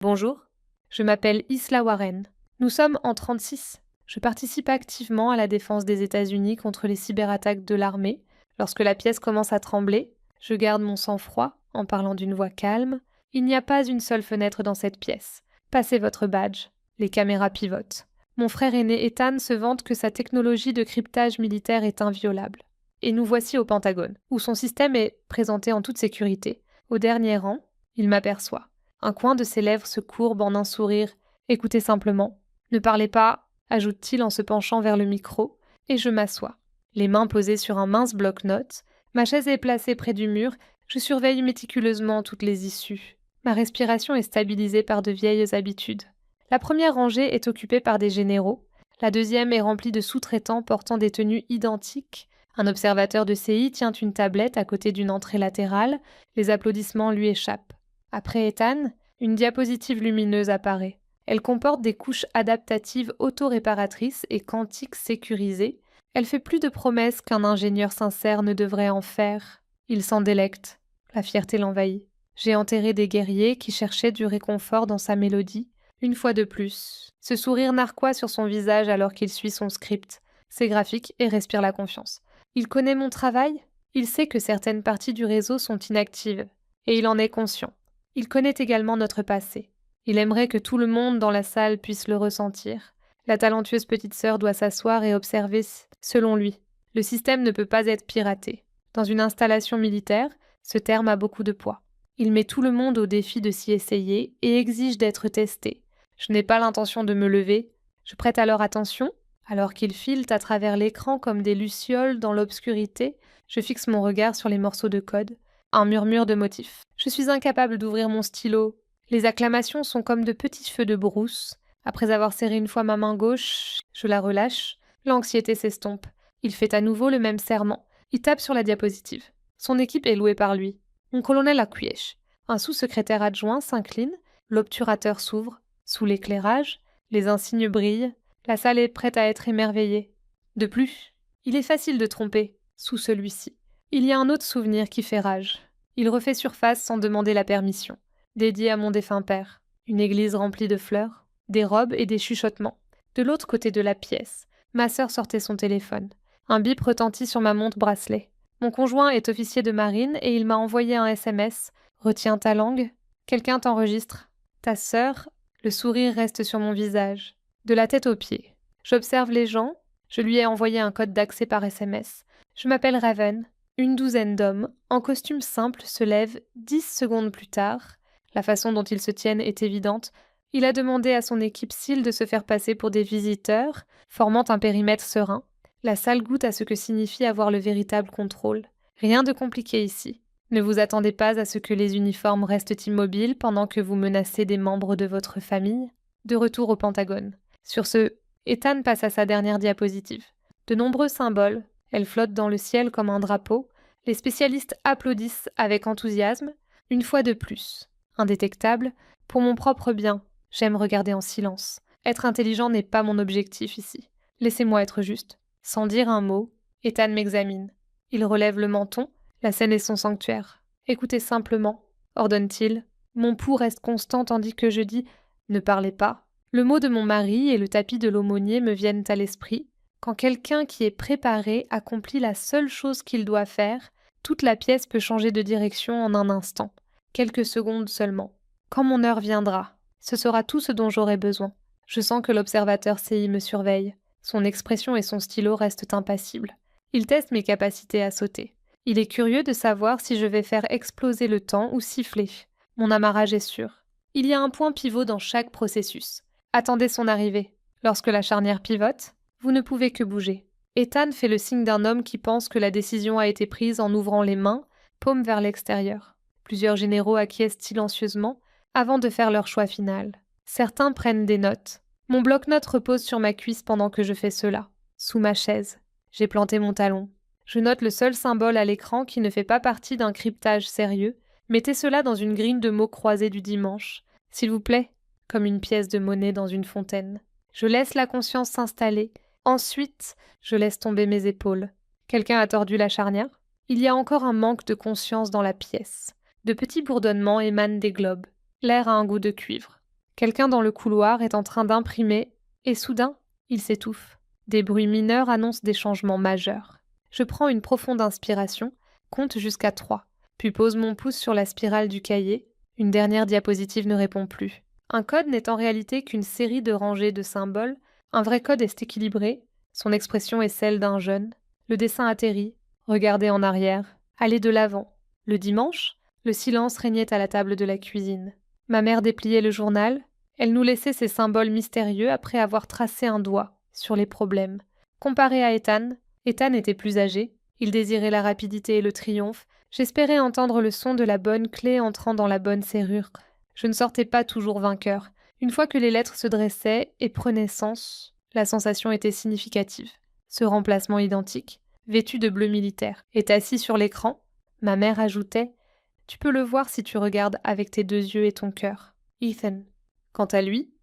Bonjour, je m'appelle Isla Warren. Nous sommes en 36. Je participe activement à la défense des États-Unis contre les cyberattaques de l'armée. Lorsque la pièce commence à trembler, je garde mon sang-froid en parlant d'une voix calme. Il n'y a pas une seule fenêtre dans cette pièce. Passez votre badge. Les caméras pivotent. Mon frère aîné Ethan se vante que sa technologie de cryptage militaire est inviolable. Et nous voici au Pentagone, où son système est présenté en toute sécurité. Au dernier rang, il m'aperçoit. Un coin de ses lèvres se courbe en un sourire. Écoutez simplement. Ne parlez pas, ajoute-t-il en se penchant vers le micro, et je m'assois. Les mains posées sur un mince bloc-notes, ma chaise est placée près du mur, je surveille méticuleusement toutes les issues. Ma respiration est stabilisée par de vieilles habitudes. La première rangée est occupée par des généraux, la deuxième est remplie de sous-traitants portant des tenues identiques. Un observateur de CI tient une tablette à côté d'une entrée latérale, les applaudissements lui échappent. Après Ethan, une diapositive lumineuse apparaît. Elle comporte des couches adaptatives auto-réparatrices et quantiques sécurisées. Elle fait plus de promesses qu'un ingénieur sincère ne devrait en faire. Il s'en délecte. La fierté l'envahit. J'ai enterré des guerriers qui cherchaient du réconfort dans sa mélodie. Une fois de plus, ce sourire narquois sur son visage alors qu'il suit son script. C'est graphique et respire la confiance. Il connaît mon travail. Il sait que certaines parties du réseau sont inactives. Et il en est conscient. Il connaît également notre passé. Il aimerait que tout le monde dans la salle puisse le ressentir. La talentueuse petite sœur doit s'asseoir et observer, selon lui. Le système ne peut pas être piraté. Dans une installation militaire, ce terme a beaucoup de poids. Il met tout le monde au défi de s'y essayer et exige d'être testé. Je n'ai pas l'intention de me lever. Je prête alors attention. Alors qu'ils filent à travers l'écran comme des lucioles dans l'obscurité, je fixe mon regard sur les morceaux de code. Un murmure de motifs. Je suis incapable d'ouvrir mon stylo. Les acclamations sont comme de petits feux de brousse. Après avoir serré une fois ma main gauche, je la relâche. L'anxiété s'estompe. Il fait à nouveau le même serment. Il tape sur la diapositive. Son équipe est louée par lui. Mon colonel acquiesce. Un sous-secrétaire adjoint s'incline. L'obturateur s'ouvre. Sous l'éclairage, les insignes brillent. La salle est prête à être émerveillée. De plus, il est facile de tromper, sous celui-ci. Il y a un autre souvenir qui fait rage. Il refait surface sans demander la permission. Dédié à mon défunt père. Une église remplie de fleurs, des robes et des chuchotements. De l'autre côté de la pièce, ma sœur sortait son téléphone. Un bip retentit sur ma montre bracelet. Mon conjoint est officier de marine et il m'a envoyé un SMS. Retiens ta langue. Quelqu'un t'enregistre. Ta sœur. Le sourire reste sur mon visage. De la tête aux pieds. J'observe les gens. Je lui ai envoyé un code d'accès par SMS. Je m'appelle Raven. Une douzaine d'hommes, en costume simple, se lèvent 10 secondes plus tard. La façon dont ils se tiennent est évidente. Il a demandé à son équipe SEAL de se faire passer pour des visiteurs, formant un périmètre serein. La salle goûte à ce que signifie avoir le véritable contrôle. Rien de compliqué ici. Ne vous attendez pas à ce que les uniformes restent immobiles pendant que vous menacez des membres de votre famille. De retour au Pentagone. Sur ce, Ethan passe à sa dernière diapositive. De nombreux symboles. Elle flotte dans le ciel comme un drapeau. Les spécialistes applaudissent avec enthousiasme. Une fois de plus. Indétectable. Pour mon propre bien. J'aime regarder en silence. Être intelligent n'est pas mon objectif ici. Laissez-moi être juste. Sans dire un mot, Ethan m'examine. Il relève le menton. La scène est son sanctuaire. Écoutez simplement, ordonne-t-il. Mon pouls reste constant tandis que je dis « Ne parlez pas ». Le mot de mon mari et le tapis de l'aumônier me viennent à l'esprit. Quand quelqu'un qui est préparé accomplit la seule chose qu'il doit faire, toute la pièce peut changer de direction en un instant. Quelques secondes seulement. Quand mon heure viendra, ce sera tout ce dont j'aurai besoin. Je sens que l'observateur CI me surveille. Son expression et son stylo restent impassibles. Il teste mes capacités à sauter. Il est curieux de savoir si je vais faire exploser le temps ou siffler. Mon amarrage est sûr. Il y a un point pivot dans chaque processus. Attendez son arrivée. Lorsque la charnière pivote, vous ne pouvez que bouger. Ethan fait le signe d'un homme qui pense que la décision a été prise en ouvrant les mains, paume vers l'extérieur. Plusieurs généraux acquiescent silencieusement avant de faire leur choix final. Certains prennent des notes. Mon bloc-notes repose sur ma cuisse pendant que je fais cela. Sous ma chaise. J'ai planté mon talon. Je note le seul symbole à l'écran qui ne fait pas partie d'un cryptage sérieux. Mettez cela dans une grille de mots croisés du dimanche. S'il vous plaît, comme une pièce de monnaie dans une fontaine. Je laisse la conscience s'installer. Ensuite, je laisse tomber mes épaules. Quelqu'un a tordu la charnière? Il y a encore un manque de conscience dans la pièce. De petits bourdonnements émanent des globes. L'air a un goût de cuivre. Quelqu'un dans le couloir est en train d'imprimer, et soudain, il s'étouffe. Des bruits mineurs annoncent des changements majeurs. Je prends une profonde inspiration, compte jusqu'à 3, puis pose mon pouce sur la spirale du cahier. Une dernière diapositive ne répond plus. Un code n'est en réalité qu'une série de rangées de symboles. Un vrai code est équilibré. Son expression est celle d'un jeune. Le dessin atterrit. Regardez en arrière. Allez de l'avant. Le dimanche, le silence régnait à la table de la cuisine. Ma mère dépliait le journal. Elle nous laissait ces symboles mystérieux après avoir tracé un doigt sur les problèmes. Comparé à Ethan était plus âgé. Il désirait la rapidité et le triomphe. J'espérais entendre le son de la bonne clé entrant dans la bonne serrure. Je ne sortais pas toujours vainqueur. Une fois que les lettres se dressaient et prenaient sens, la sensation était significative. Ce remplacement identique, vêtu de bleu militaire, est assis sur l'écran. Ma mère ajoutait « Tu peux le voir si tu regardes avec tes 2 yeux et ton cœur. » Ethan. Quant à lui,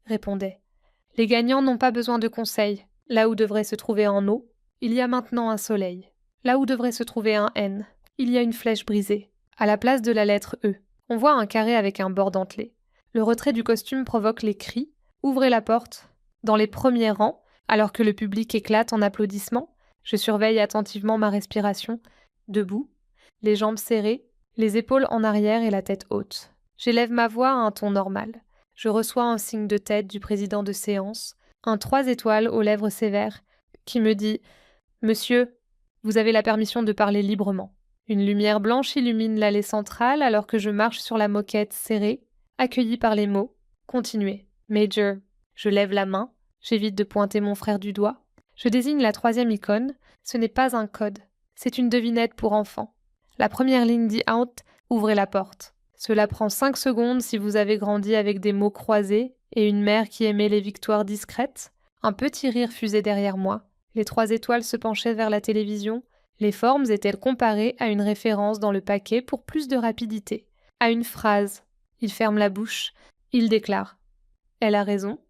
répondait « Les gagnants n'ont pas besoin de conseils. Là où devrait se trouver un O, il y a maintenant un soleil. Là où devrait se trouver un N, il y a une flèche brisée. À la place de la lettre E, on voit un carré avec un bord dentelé. Le retrait du costume provoque les cris. Ouvrez la porte. Dans les premiers rangs, alors que le public éclate en applaudissements, je surveille attentivement ma respiration. Debout, les jambes serrées, les épaules en arrière et la tête haute. J'élève ma voix à un ton normal. Je reçois un signe de tête du président de séance, un 3 étoiles aux lèvres sévères, qui me dit « Monsieur, vous avez la permission de parler librement. » Une lumière blanche illumine l'allée centrale alors que je marche sur la moquette serrée, accueillie par les mots « Continuez. Major. » Je lève la main, j'évite de pointer mon frère du doigt. Je désigne la 3e icône. Ce n'est pas un code, c'est une devinette pour enfants. La première ligne dit « Out. » Ouvrez la porte. Cela prend 5 secondes si vous avez grandi avec des mots croisés et une mère qui aimait les victoires discrètes. Un petit rire fusait derrière moi. Les 3 étoiles se penchaient vers la télévision. Les formes étaient comparées à une référence dans le paquet pour plus de rapidité. À une phrase. Il ferme la bouche. Il déclare. Elle a raison.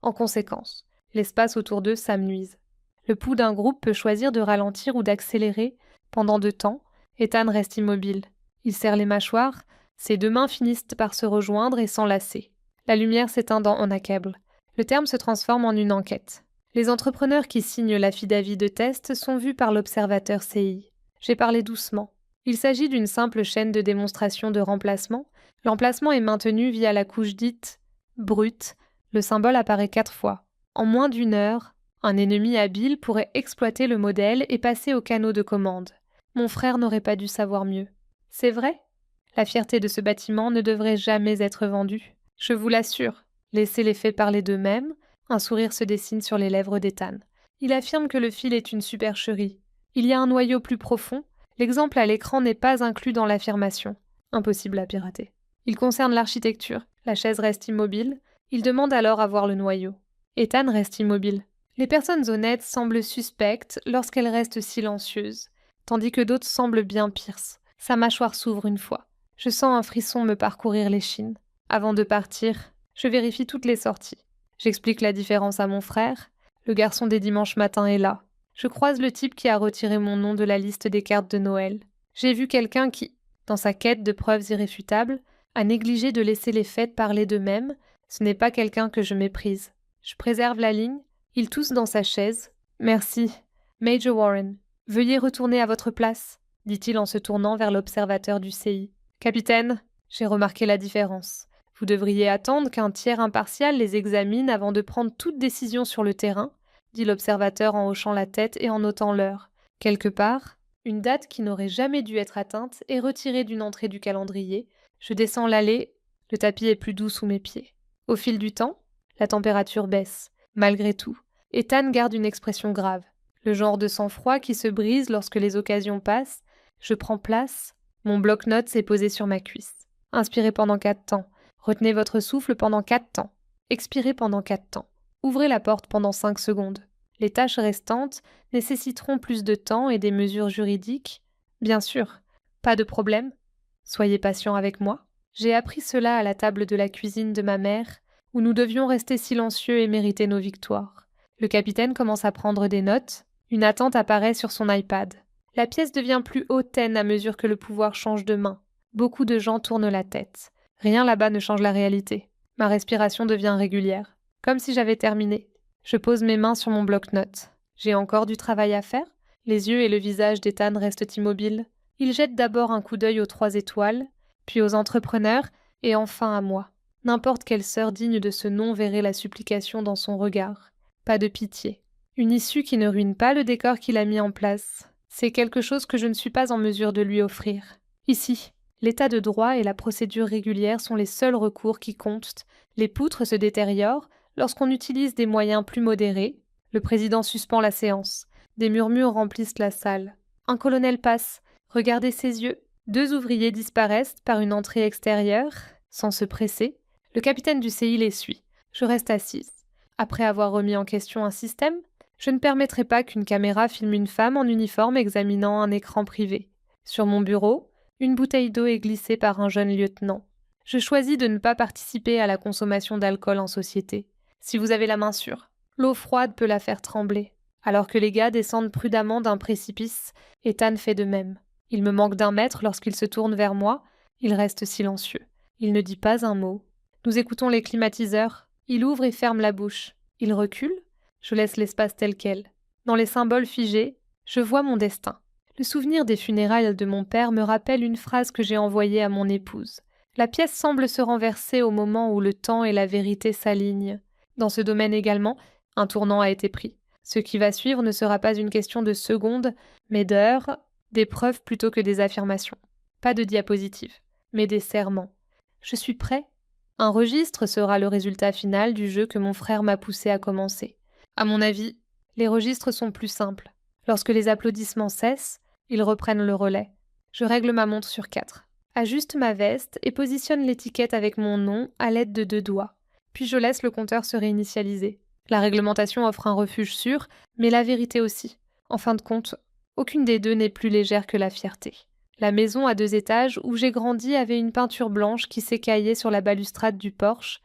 En conséquence, l'espace autour d'eux s'amenuise. Le pouls d'un groupe peut choisir de ralentir ou d'accélérer. Pendant 2 temps, Ethan reste immobile. Il serre les mâchoires. Ses 2 mains finissent par se rejoindre et s'enlacer. La lumière s'éteint en accable. Le terme se transforme en une enquête. Les entrepreneurs qui signent l'affidavit de test sont vus par l'observateur CI. J'ai parlé doucement. Il s'agit d'une simple chaîne de démonstration de remplacement. L'emplacement est maintenu via la couche dite « brute ». Le symbole apparaît 4 fois. En moins d'1 heure, un ennemi habile pourrait exploiter le modèle et passer au canot de commande. Mon frère n'aurait pas dû savoir mieux. C'est vrai ? La fierté de ce bâtiment ne devrait jamais être vendue. Je vous l'assure. Laissez les faits parler d'eux-mêmes. Un sourire se dessine sur les lèvres d'Ethan. Il affirme que le fil est une supercherie. Il y a un noyau plus profond. L'exemple à l'écran n'est pas inclus dans l'affirmation. Impossible à pirater. Il concerne l'architecture. La chaise reste immobile. Il demande alors à voir le noyau. Ethan reste immobile. Les personnes honnêtes semblent suspectes lorsqu'elles restent silencieuses, tandis que d'autres semblent bien pierces. Sa mâchoire s'ouvre une fois. Je sens un frisson me parcourir l'échine. Avant de partir, je vérifie toutes les sorties. J'explique la différence à mon frère. Le garçon des dimanches matins est là. Je croise le type qui a retiré mon nom de la liste des cartes de Noël. J'ai vu quelqu'un qui, dans sa quête de preuves irréfutables, a négligé de laisser les faits parler d'eux-mêmes. Ce n'est pas quelqu'un que je méprise. Je préserve la ligne. Il tousse dans sa chaise. « Merci. Major Warren, veuillez retourner à votre place, » dit-il en se tournant vers l'observateur du CI. « Capitaine, j'ai remarqué la différence. Vous devriez attendre qu'un tiers impartial les examine avant de prendre toute décision sur le terrain, » dit l'observateur en hochant la tête et en notant l'heure. Quelque part, une date qui n'aurait jamais dû être atteinte est retirée d'une entrée du calendrier. Je descends l'allée, le tapis est plus doux sous mes pieds. Au fil du temps, la température baisse. Malgré tout, Ethan garde une expression grave. Le genre de sang-froid qui se brise lorsque les occasions passent. Je prends place. Mon bloc-notes est posé sur ma cuisse. Inspirez pendant 4 temps. Retenez votre souffle pendant 4 temps. Expirez pendant 4 temps. Ouvrez la porte pendant 5 secondes. Les tâches restantes nécessiteront plus de temps et des mesures juridiques. Bien sûr, pas de problème. Soyez patient avec moi. J'ai appris cela à la table de la cuisine de ma mère, où nous devions rester silencieux et mériter nos victoires. Le capitaine commence à prendre des notes. Une attente apparaît sur son iPad. La pièce devient plus hautaine à mesure que le pouvoir change de main. Beaucoup de gens tournent la tête. Rien là-bas ne change la réalité. Ma respiration devient régulière, comme si j'avais terminé. Je pose mes mains sur mon bloc-notes. J'ai encore du travail à faire. Les yeux et le visage d'Ethan restent immobiles. Il jette d'abord un coup d'œil aux 3 étoiles, puis aux entrepreneurs, et enfin à moi. N'importe quelle sœur digne de ce nom verrait la supplication dans son regard. Pas de pitié. Une issue qui ne ruine pas le décor qu'il a mis en place. C'est quelque chose que je ne suis pas en mesure de lui offrir. Ici, l'état de droit et la procédure régulière sont les seuls recours qui comptent. Les poutres se détériorent lorsqu'on utilise des moyens plus modérés. Le président suspend la séance. Des murmures remplissent la salle. Un colonel passe. Regardez ses yeux. 2 ouvriers disparaissent par une entrée extérieure, sans se presser. Le capitaine du CI les suit. Je reste assise. Après avoir remis en question un système, je ne permettrai pas qu'une caméra filme une femme en uniforme examinant un écran privé. Sur mon bureau, une bouteille d'eau est glissée par un jeune lieutenant. Je choisis de ne pas participer à la consommation d'alcool en société. Si vous avez la main sûre, l'eau froide peut la faire trembler. Alors que les gars descendent prudemment d'un précipice, Ethan fait de même. Il me manque d'1 mètre lorsqu'il se tourne vers moi. Il reste silencieux. Il ne dit pas un mot. Nous écoutons les climatiseurs. Il ouvre et ferme la bouche. Il recule. Je laisse l'espace tel quel. Dans les symboles figés, je vois mon destin. Le souvenir des funérailles de mon père me rappelle une phrase que j'ai envoyée à mon épouse. La pièce semble se renverser au moment où le temps et la vérité s'alignent. Dans ce domaine également, un tournant a été pris. Ce qui va suivre ne sera pas une question de secondes, mais d'heures, des preuves plutôt que des affirmations. Pas de diapositives, mais des serments. Je suis prêt. Un registre sera le résultat final du jeu que mon frère m'a poussé à commencer. À mon avis, les registres sont plus simples. Lorsque les applaudissements cessent, ils reprennent le relais. Je règle ma montre sur 4. Ajuste ma veste et positionne l'étiquette avec mon nom à l'aide de 2 doigts. Puis je laisse le compteur se réinitialiser. La réglementation offre un refuge sûr, mais la vérité aussi. En fin de compte, aucune des deux n'est plus légère que la fierté. La maison à 2 étages où j'ai grandi avait une peinture blanche qui s'écaillait sur la balustrade du porche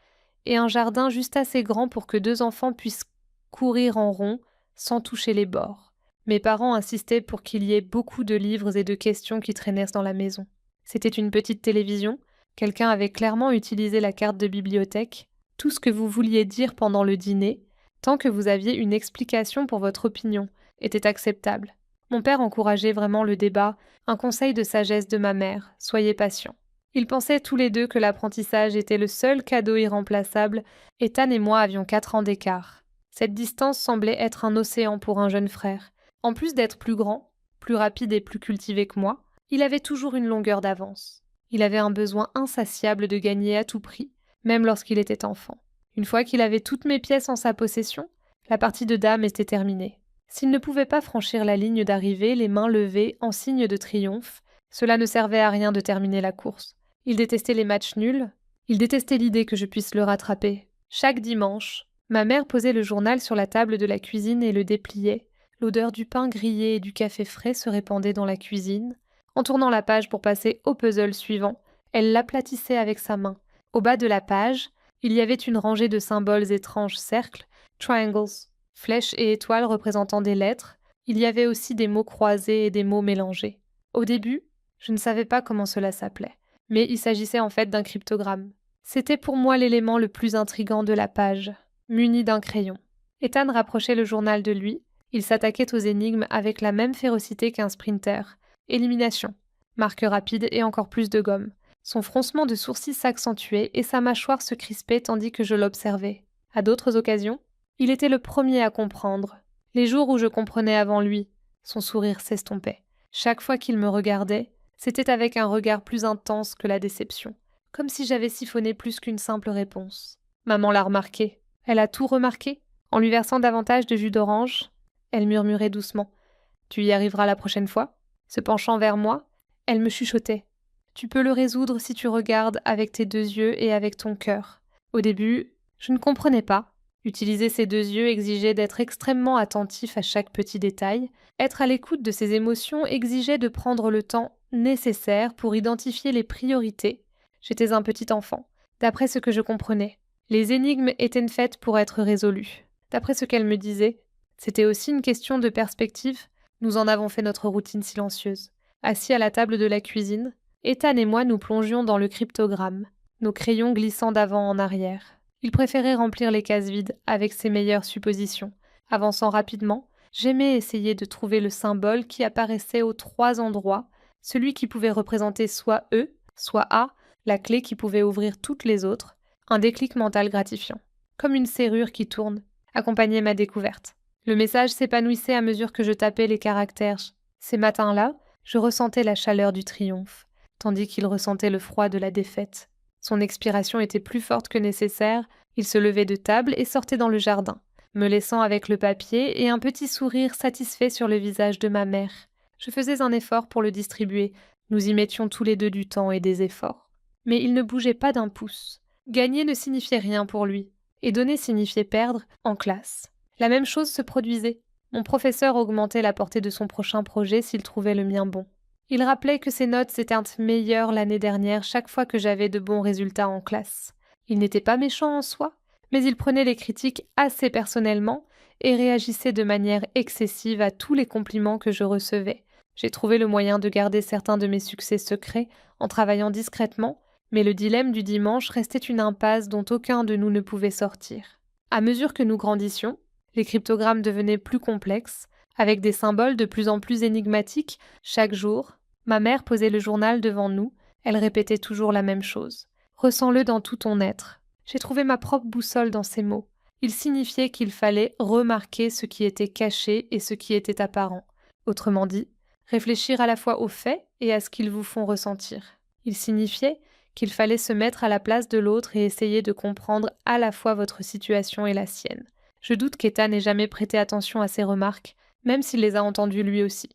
et un jardin juste assez grand pour que 2 enfants puissent courir en rond sans toucher les bords. Mes parents insistaient pour qu'il y ait beaucoup de livres et de questions qui traînaient dans la maison. C'était une petite télévision. Quelqu'un avait clairement utilisé la carte de bibliothèque. Tout ce que vous vouliez dire pendant le dîner, tant que vous aviez une explication pour votre opinion, était acceptable. Mon père encourageait vraiment le débat, un conseil de sagesse de ma mère, soyez patients. Ils pensaient tous les deux que l'apprentissage était le seul cadeau irremplaçable, et Ethan et moi avions 4 ans d'écart. Cette distance semblait être un océan pour un jeune frère. En plus d'être plus grand, plus rapide et plus cultivé que moi, il avait toujours une longueur d'avance. Il avait un besoin insatiable de gagner à tout prix, même lorsqu'il était enfant. Une fois qu'il avait toutes mes pièces en sa possession, la partie de dames était terminée. S'il ne pouvait pas franchir la ligne d'arrivée, les mains levées en signe de triomphe, cela ne servait à rien de terminer la course. Il détestait les matchs nuls, il détestait l'idée que je puisse le rattraper. Chaque dimanche, ma mère posait le journal sur la table de la cuisine et le dépliait. L'odeur du pain grillé et du café frais se répandait dans la cuisine. En tournant la page pour passer au puzzle suivant, elle l'aplatissait avec sa main. Au bas de la page, il y avait une rangée de symboles étranges, cercles, triangles, flèches et étoiles représentant des lettres. Il y avait aussi des mots croisés et des mots mélangés. Au début, je ne savais pas comment cela s'appelait, mais il s'agissait en fait d'un cryptogramme. C'était pour moi l'élément le plus intrigant de la page, muni d'un crayon. Ethan rapprochait le journal de lui. Il s'attaquait aux énigmes avec la même férocité qu'un sprinter. Élimination, marque rapide et encore plus de gomme. Son froncement de sourcils s'accentuait et sa mâchoire se crispait tandis que je l'observais. À d'autres occasions, il était le premier à comprendre. Les jours où je comprenais avant lui, son sourire s'estompait. Chaque fois qu'il me regardait, c'était avec un regard plus intense que la déception, comme si j'avais siphonné plus qu'une simple réponse. Maman l'a remarqué. Elle a tout remarqué. En lui versant davantage de jus d'orange, elle murmurait doucement. « Tu y arriveras la prochaine fois ?» Se penchant vers moi, elle me chuchotait. « Tu peux le résoudre si tu regardes avec tes 2 yeux et avec ton cœur. » Au début, je ne comprenais pas. Utiliser ces 2 yeux exigeait d'être extrêmement attentif à chaque petit détail. Être à l'écoute de ses émotions exigeait de prendre le temps nécessaire pour identifier les priorités. J'étais un petit enfant. D'après ce que je comprenais, les énigmes étaient faites pour être résolues. D'après ce qu'elle me disait, c'était aussi une question de perspective. Nous en avons fait notre routine silencieuse. Assis à la table de la cuisine, Ethan et moi nous plongions dans le cryptogramme. nos crayons glissant d'avant en arrière. Il préférait remplir les cases vides avec ses meilleures suppositions. Avançant rapidement, j'aimais essayer de trouver le symbole qui apparaissait aux 3 endroits, celui qui pouvait représenter soit E, soit A, la clé qui pouvait ouvrir toutes les autres, un déclic mental gratifiant. Comme une serrure qui tourne, accompagnait ma découverte. Le message s'épanouissait à mesure que je tapais les caractères. Ces matins-là, je ressentais la chaleur du triomphe, tandis qu'il ressentait le froid de la défaite. Son expiration était plus forte que nécessaire, il se levait de table et sortait dans le jardin, me laissant avec le papier et un petit sourire satisfait sur le visage de ma mère. Je faisais un effort pour le distribuer, nous y mettions tous les deux du temps et des efforts. Mais il ne bougeait pas d'un pouce. Gagner ne signifiait rien pour lui, et donner signifiait perdre en classe. La même chose se produisait. Mon professeur augmentait la portée de son prochain projet s'il trouvait le mien bon. Il rappelait que ses notes étaient meilleures l'année dernière chaque fois que j'avais de bons résultats en classe. Il n'était pas méchant en soi, mais il prenait les critiques assez personnellement et réagissait de manière excessive à tous les compliments que je recevais. J'ai trouvé le moyen de garder certains de mes succès secrets en travaillant discrètement, mais le dilemme du dimanche restait une impasse dont aucun de nous ne pouvait sortir. À mesure que nous grandissions, les cryptogrammes devenaient plus complexes, avec des symboles de plus en plus énigmatiques. Chaque jour, ma mère posait le journal devant nous, elle répétait toujours la même chose. « Ressens-le dans tout ton être ». J'ai trouvé ma propre boussole dans ces mots. Ils signifiaient qu'il fallait remarquer ce qui était caché et ce qui était apparent. Autrement dit, réfléchir à la fois aux faits et à ce qu'ils vous font ressentir. Ils signifiaient qu'il fallait se mettre à la place de l'autre et essayer de comprendre à la fois votre situation et la sienne. Je doute qu'Ethan n'ait jamais prêté attention à ces remarques, même s'il les a entendues lui aussi.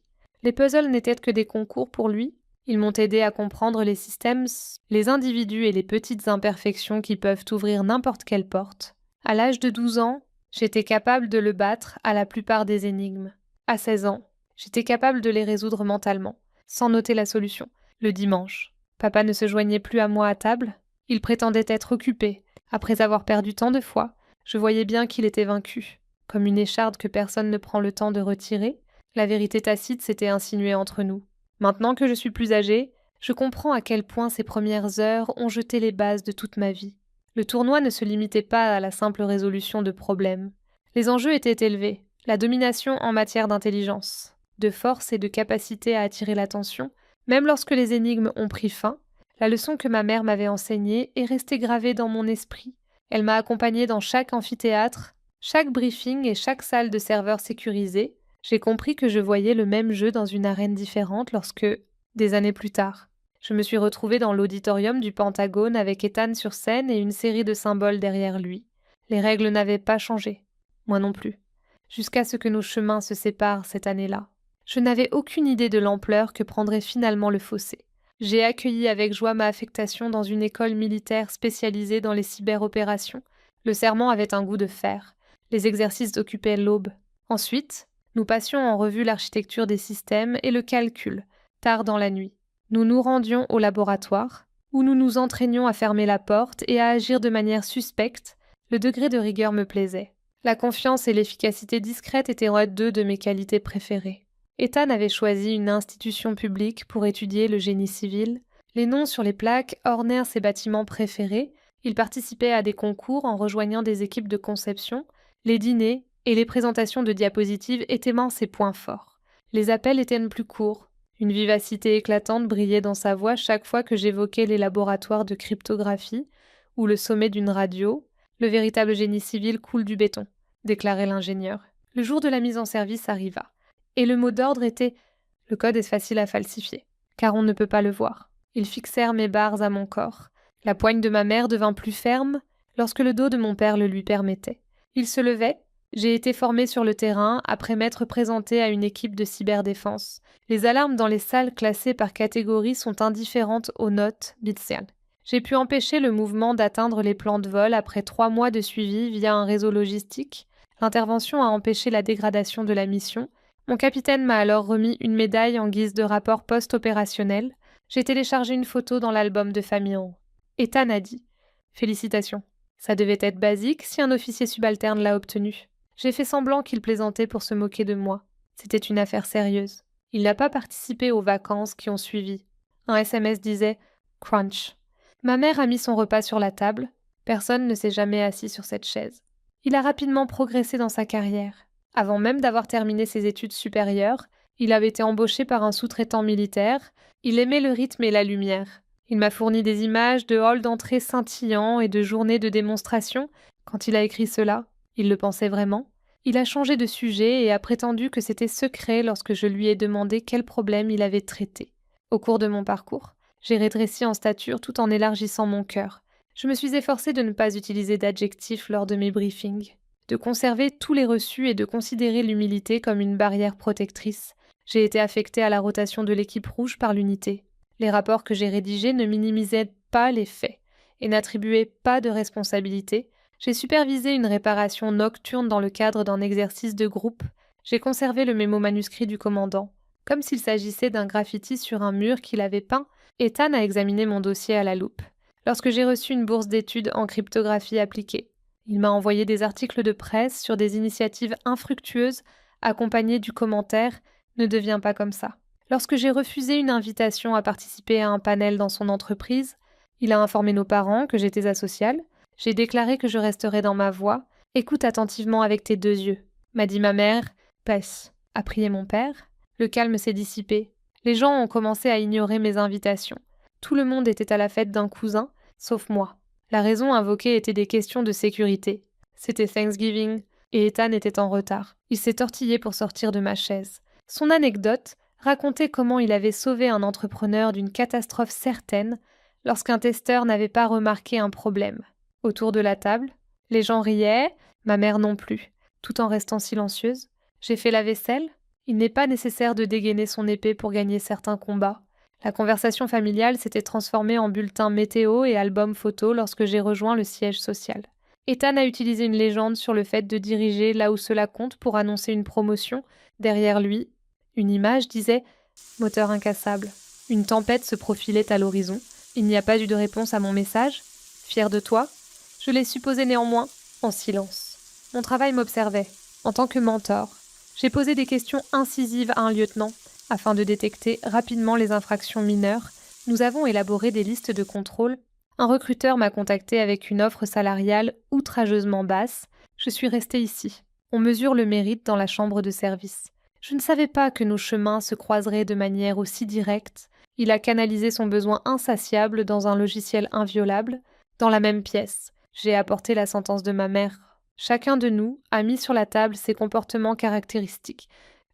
Les puzzles n'étaient que des concours pour lui. Ils m'ont aidé à comprendre les systèmes, les individus et les petites imperfections qui peuvent ouvrir n'importe quelle porte. À l'âge de 12 ans, j'étais capable de le battre à la plupart des énigmes. À 16 ans, j'étais capable de les résoudre mentalement, sans noter la solution. Le dimanche, papa ne se joignait plus à moi à table. Il prétendait être occupé. Après avoir perdu tant de fois, je voyais bien qu'il était vaincu. Comme une écharde que personne ne prend le temps de retirer, la vérité tacite s'était insinuée entre nous. Maintenant que je suis plus âgée, je comprends à quel point ces premières heures ont jeté les bases de toute ma vie. Le tournoi ne se limitait pas à la simple résolution de problèmes. Les enjeux étaient élevés. La domination en matière d'intelligence, de force et de capacité à attirer l'attention, même lorsque les énigmes ont pris fin, la leçon que ma mère m'avait enseignée est restée gravée dans mon esprit. Elle m'a accompagnée dans chaque amphithéâtre, chaque briefing et chaque salle de serveurs sécurisée. J'ai compris que je voyais le même jeu dans une arène différente lorsque, des années plus tard, je me suis retrouvée dans l'auditorium du Pentagone avec Ethan sur scène et une série de symboles derrière lui. Les règles n'avaient pas changé. Moi non plus. Jusqu'à ce que nos chemins se séparent cette année-là. Je n'avais aucune idée de l'ampleur que prendrait finalement le fossé. J'ai accueilli avec joie ma affectation dans une école militaire spécialisée dans les cyberopérations. Le serment avait un goût de fer. Les exercices occupaient l'aube. Ensuite, nous passions en revue l'architecture des systèmes et le calcul, tard dans la nuit. Nous nous rendions au laboratoire, où nous nous entraînions à fermer la porte et à agir de manière suspecte. Le degré de rigueur me plaisait. La confiance et l'efficacité discrète étaient deux de mes qualités préférées. Ethan avait choisi une institution publique pour étudier le génie civil. Les noms sur les plaques ornèrent ses bâtiments préférés. Il participait à des concours en rejoignant des équipes de conception. Les dîners et les présentations de diapositives étaient ses points forts. Les appels étaient plus courts. Une vivacité éclatante brillait dans sa voix chaque fois que j'évoquais les laboratoires de cryptographie ou le sommet d'une radio. Le véritable génie civil coule du béton, déclarait l'ingénieur. Le jour de la mise en service arriva. Et le mot d'ordre était « Le code est facile à falsifier, car on ne peut pas le voir ». Ils fixèrent mes barres à mon corps. La poigne de ma mère devint plus ferme lorsque le dos de mon père le lui permettait. Il se levait. J'ai été formée sur le terrain après m'être présentée à une équipe de cyberdéfense. Les alarmes dans les salles classées par catégorie sont indifférentes aux notes bitiales. J'ai pu empêcher le mouvement d'atteindre les plans de vol après 3 mois de suivi via un réseau logistique. L'intervention a empêché la dégradation de la mission. Mon capitaine m'a alors remis une médaille en guise de rapport post-opérationnel. J'ai téléchargé une photo dans l'album de famille. Ethan a dit « Félicitations. Ça devait être basique si un officier subalterne l'a obtenu. » J'ai fait semblant qu'il plaisantait pour se moquer de moi. C'était une affaire sérieuse. Il n'a pas participé aux vacances qui ont suivi. Un SMS disait « Crunch ». Ma mère a mis son repas sur la table. Personne ne s'est jamais assis sur cette chaise. Il a rapidement progressé dans sa carrière. Avant même d'avoir terminé ses études supérieures, il avait été embauché par un sous-traitant militaire. Il aimait le rythme et la lumière. Il m'a fourni des images de halls d'entrée scintillants et de journées de démonstration. Quand il a écrit cela, il le pensait vraiment. Il a changé de sujet et a prétendu que c'était secret lorsque je lui ai demandé quel problème il avait traité. Au cours de mon parcours, j'ai rétréci en stature tout en élargissant mon cœur. Je me suis efforcée de ne pas utiliser d'adjectifs lors de mes briefings, de conserver tous les reçus et de considérer l'humilité comme une barrière protectrice. J'ai été affectée à la rotation de l'équipe rouge par l'unité. Les rapports que j'ai rédigés ne minimisaient pas les faits et n'attribuaient pas de responsabilité. J'ai supervisé une réparation nocturne dans le cadre d'un exercice de groupe. J'ai conservé le mémo manuscrit du commandant. Comme s'il s'agissait d'un graffiti sur un mur qu'il avait peint, Ethan a examiné mon dossier à la loupe. Lorsque j'ai reçu une bourse d'études en cryptographie appliquée, il m'a envoyé des articles de presse sur des initiatives infructueuses, accompagnés du commentaire « Ne deviens pas comme ça ». Lorsque j'ai refusé une invitation à participer à un panel dans son entreprise, il a informé nos parents que j'étais asociale. J'ai déclaré que je resterais dans ma voie. « Écoute attentivement avec tes 2 yeux », m'a dit ma mère. « Passe », a prié mon père. Le calme s'est dissipé. Les gens ont commencé à ignorer mes invitations. Tout le monde était à la fête d'un cousin, sauf moi. La raison invoquée était des questions de sécurité. C'était Thanksgiving, et Ethan était en retard. Il s'est tortillé pour sortir de ma chaise. Son anecdote racontait comment il avait sauvé un entrepreneur d'une catastrophe certaine lorsqu'un testeur n'avait pas remarqué un problème. Autour de la table, les gens riaient, ma mère non plus, tout en restant silencieuse. J'ai fait la vaisselle. Il n'est pas nécessaire de dégainer son épée pour gagner certains combats. La conversation familiale s'était transformée en bulletin météo et album photo lorsque j'ai rejoint le siège social. Ethan a utilisé une légende sur le fait de diriger là où cela compte pour annoncer une promotion. Derrière lui, une image disait « moteur incassable ». Une tempête se profilait à l'horizon. Il n'y a pas eu de réponse à mon message. Fier de toi ? Je l'ai supposé néanmoins, en silence. Mon travail m'observait. En tant que mentor, j'ai posé des questions incisives à un lieutenant afin de détecter rapidement les infractions mineures. Nous avons élaboré des listes de contrôle. Un recruteur m'a contacté avec une offre salariale outrageusement basse. Je suis restée ici. On mesure le mérite dans la chambre de service. Je ne savais pas que nos chemins se croiseraient de manière aussi directe. Il a canalisé son besoin insatiable dans un logiciel inviolable. Dans la même pièce, j'ai apporté la sentence de ma mère. Chacun de nous a mis sur la table ses comportements caractéristiques.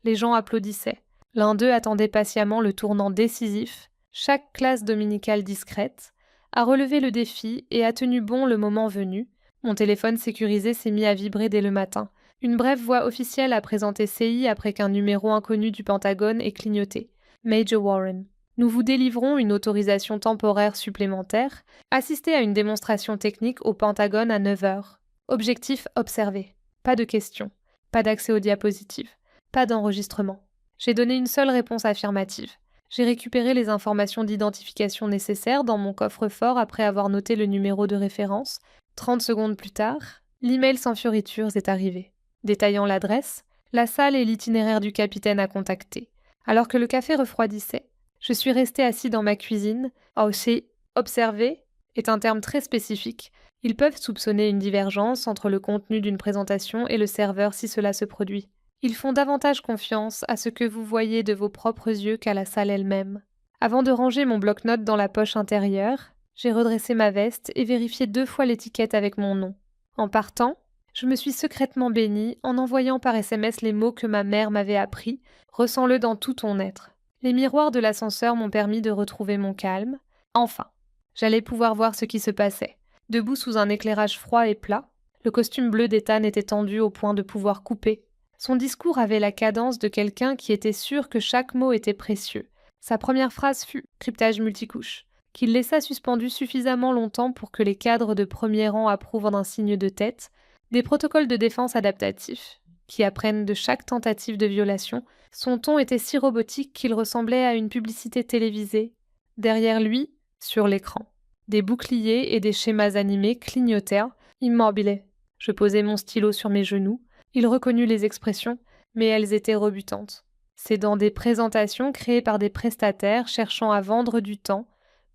Les gens applaudissaient. L'un d'eux attendait patiemment le tournant décisif. Chaque classe dominicale discrète a relevé le défi et a tenu bon le moment venu. Mon téléphone sécurisé s'est mis à vibrer dès le matin. Une brève voix officielle a présenté CI après qu'un numéro inconnu du Pentagone ait clignoté. Major Warren. Nous vous délivrons une autorisation temporaire supplémentaire. Assistez à une démonstration technique au Pentagone à 9h. Objectif observé. Pas de questions. Pas d'accès aux diapositives. Pas d'enregistrement. J'ai donné une seule réponse affirmative. J'ai récupéré les informations d'identification nécessaires dans mon coffre-fort après avoir noté le numéro de référence. 30 secondes plus tard, l'email sans fioritures est arrivé. Détaillant l'adresse, la salle et l'itinéraire du capitaine à contacter. Alors que le café refroidissait, je suis restée assis dans ma cuisine. Aussi, observer est un terme très spécifique. Ils peuvent soupçonner une divergence entre le contenu d'une présentation et le serveur si cela se produit. Ils font davantage confiance à ce que vous voyez de vos propres yeux qu'à la salle elle-même. Avant de ranger mon bloc-notes dans la poche intérieure, j'ai redressé ma veste et vérifié 2 fois l'étiquette avec mon nom. En partant, je me suis secrètement bénie en envoyant par SMS les mots que ma mère m'avait appris. Ressens-le dans tout ton être. Les miroirs de l'ascenseur m'ont permis de retrouver mon calme. Enfin, j'allais pouvoir voir ce qui se passait. Debout sous un éclairage froid et plat, le costume bleu d'Ethan était tendu au point de pouvoir couper. Son discours avait la cadence de quelqu'un qui était sûr que chaque mot était précieux. Sa première phrase fut « cryptage multicouche », qu'il laissa suspendu suffisamment longtemps pour que les cadres de premier rang approuvent d'un signe de tête, des protocoles de défense adaptatifs, qui apprennent de chaque tentative de violation. Son ton était si robotique qu'il ressemblait à une publicité télévisée. Derrière lui, sur l'écran, des boucliers et des schémas animés clignotèrent, immobile. Je posai mon stylo sur mes genoux. Il reconnut les expressions, mais elles étaient rebutantes. C'est dans des présentations créées par des prestataires cherchant à vendre du temps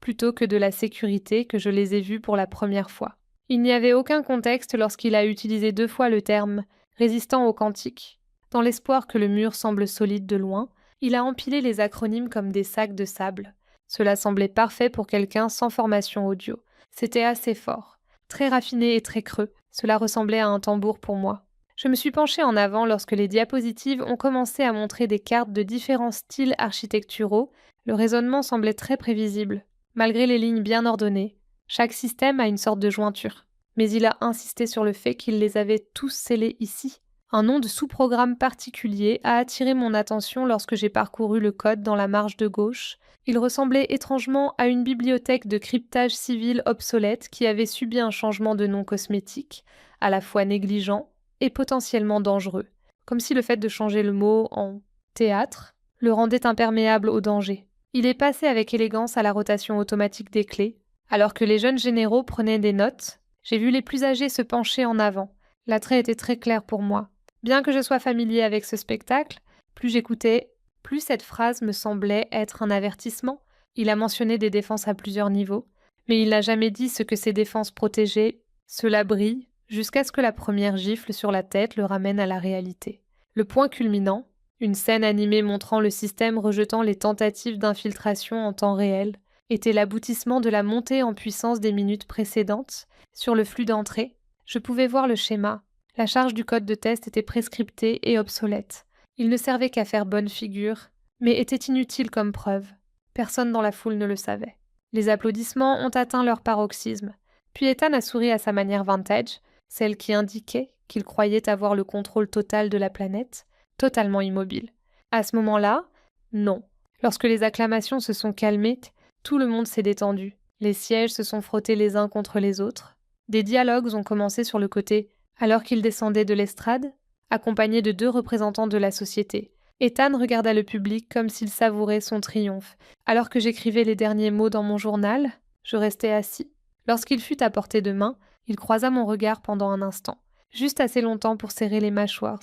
plutôt que de la sécurité que je les ai vus pour la première fois. Il n'y avait aucun contexte lorsqu'il a utilisé 2 fois le terme « résistant au quantique ». Dans l'espoir que le mur semble solide de loin, il a empilé les acronymes comme des sacs de sable. Cela semblait parfait pour quelqu'un sans formation audio. C'était assez fort, très raffiné et très creux. Cela ressemblait à un tambour pour moi. Je me suis penchée en avant lorsque les diapositives ont commencé à montrer des cartes de différents styles architecturaux. Le raisonnement semblait très prévisible, malgré les lignes bien ordonnées. Chaque système a une sorte de jointure. Mais il a insisté sur le fait qu'il les avait tous scellés ici. Un nom de sous-programme particulier a attiré mon attention lorsque j'ai parcouru le code dans la marge de gauche. Il ressemblait étrangement à une bibliothèque de cryptage civil obsolète qui avait subi un changement de nom cosmétique, à la fois négligent et potentiellement dangereux, comme si le fait de changer le mot en théâtre le rendait imperméable au danger. Il est passé avec élégance à la rotation automatique des clés. Alors que les jeunes généraux prenaient des notes, j'ai vu les plus âgés se pencher en avant. L'attrait était très clair pour moi. Bien que je sois familier avec ce spectacle, plus j'écoutais, plus cette phrase me semblait être un avertissement. Il a mentionné des défenses à plusieurs niveaux, mais il n'a jamais dit ce que ces défenses protégeaient. Cela brille, jusqu'à ce que la première gifle sur la tête le ramène à la réalité. Le point culminant, une scène animée montrant le système rejetant les tentatives d'infiltration en temps réel, était l'aboutissement de la montée en puissance des minutes précédentes. Sur le flux d'entrée, je pouvais voir le schéma. La charge du code de test était prescriptée et obsolète. Il ne servait qu'à faire bonne figure, mais était inutile comme preuve. Personne dans la foule ne le savait. Les applaudissements ont atteint leur paroxysme. Puis Ethan a souri à sa manière vintage, celle qui indiquait qu'il croyait avoir le contrôle total de la planète, totalement immobile. À ce moment-là, non. Lorsque les acclamations se sont calmées, tout le monde s'est détendu. Les sièges se sont frottés les uns contre les autres. Des dialogues ont commencé sur le côté alors qu'il descendait de l'estrade, accompagné de 2 représentants de la société. Ethan regarda le public comme s'il savourait son triomphe. Alors que j'écrivais les derniers mots dans mon journal, je restais assis. Lorsqu'il fut à portée de main, il croisa mon regard pendant un instant, juste assez longtemps pour serrer les mâchoires.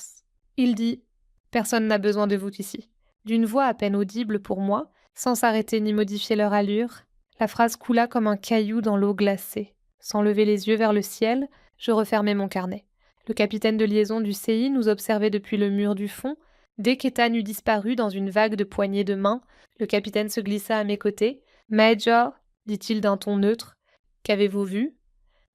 Il dit « Personne n'a besoin de vous ici ». D'une voix à peine audible pour moi, sans s'arrêter ni modifier leur allure, la phrase coula comme un caillou dans l'eau glacée. Sans lever les yeux vers le ciel, je refermai mon carnet. Le capitaine de liaison du CI nous observait depuis le mur du fond. Dès qu'Ethan eut disparu dans une vague de poignées de main, le capitaine se glissa à mes côtés. « Major » dit-il d'un ton neutre. « Qu'avez-vous vu »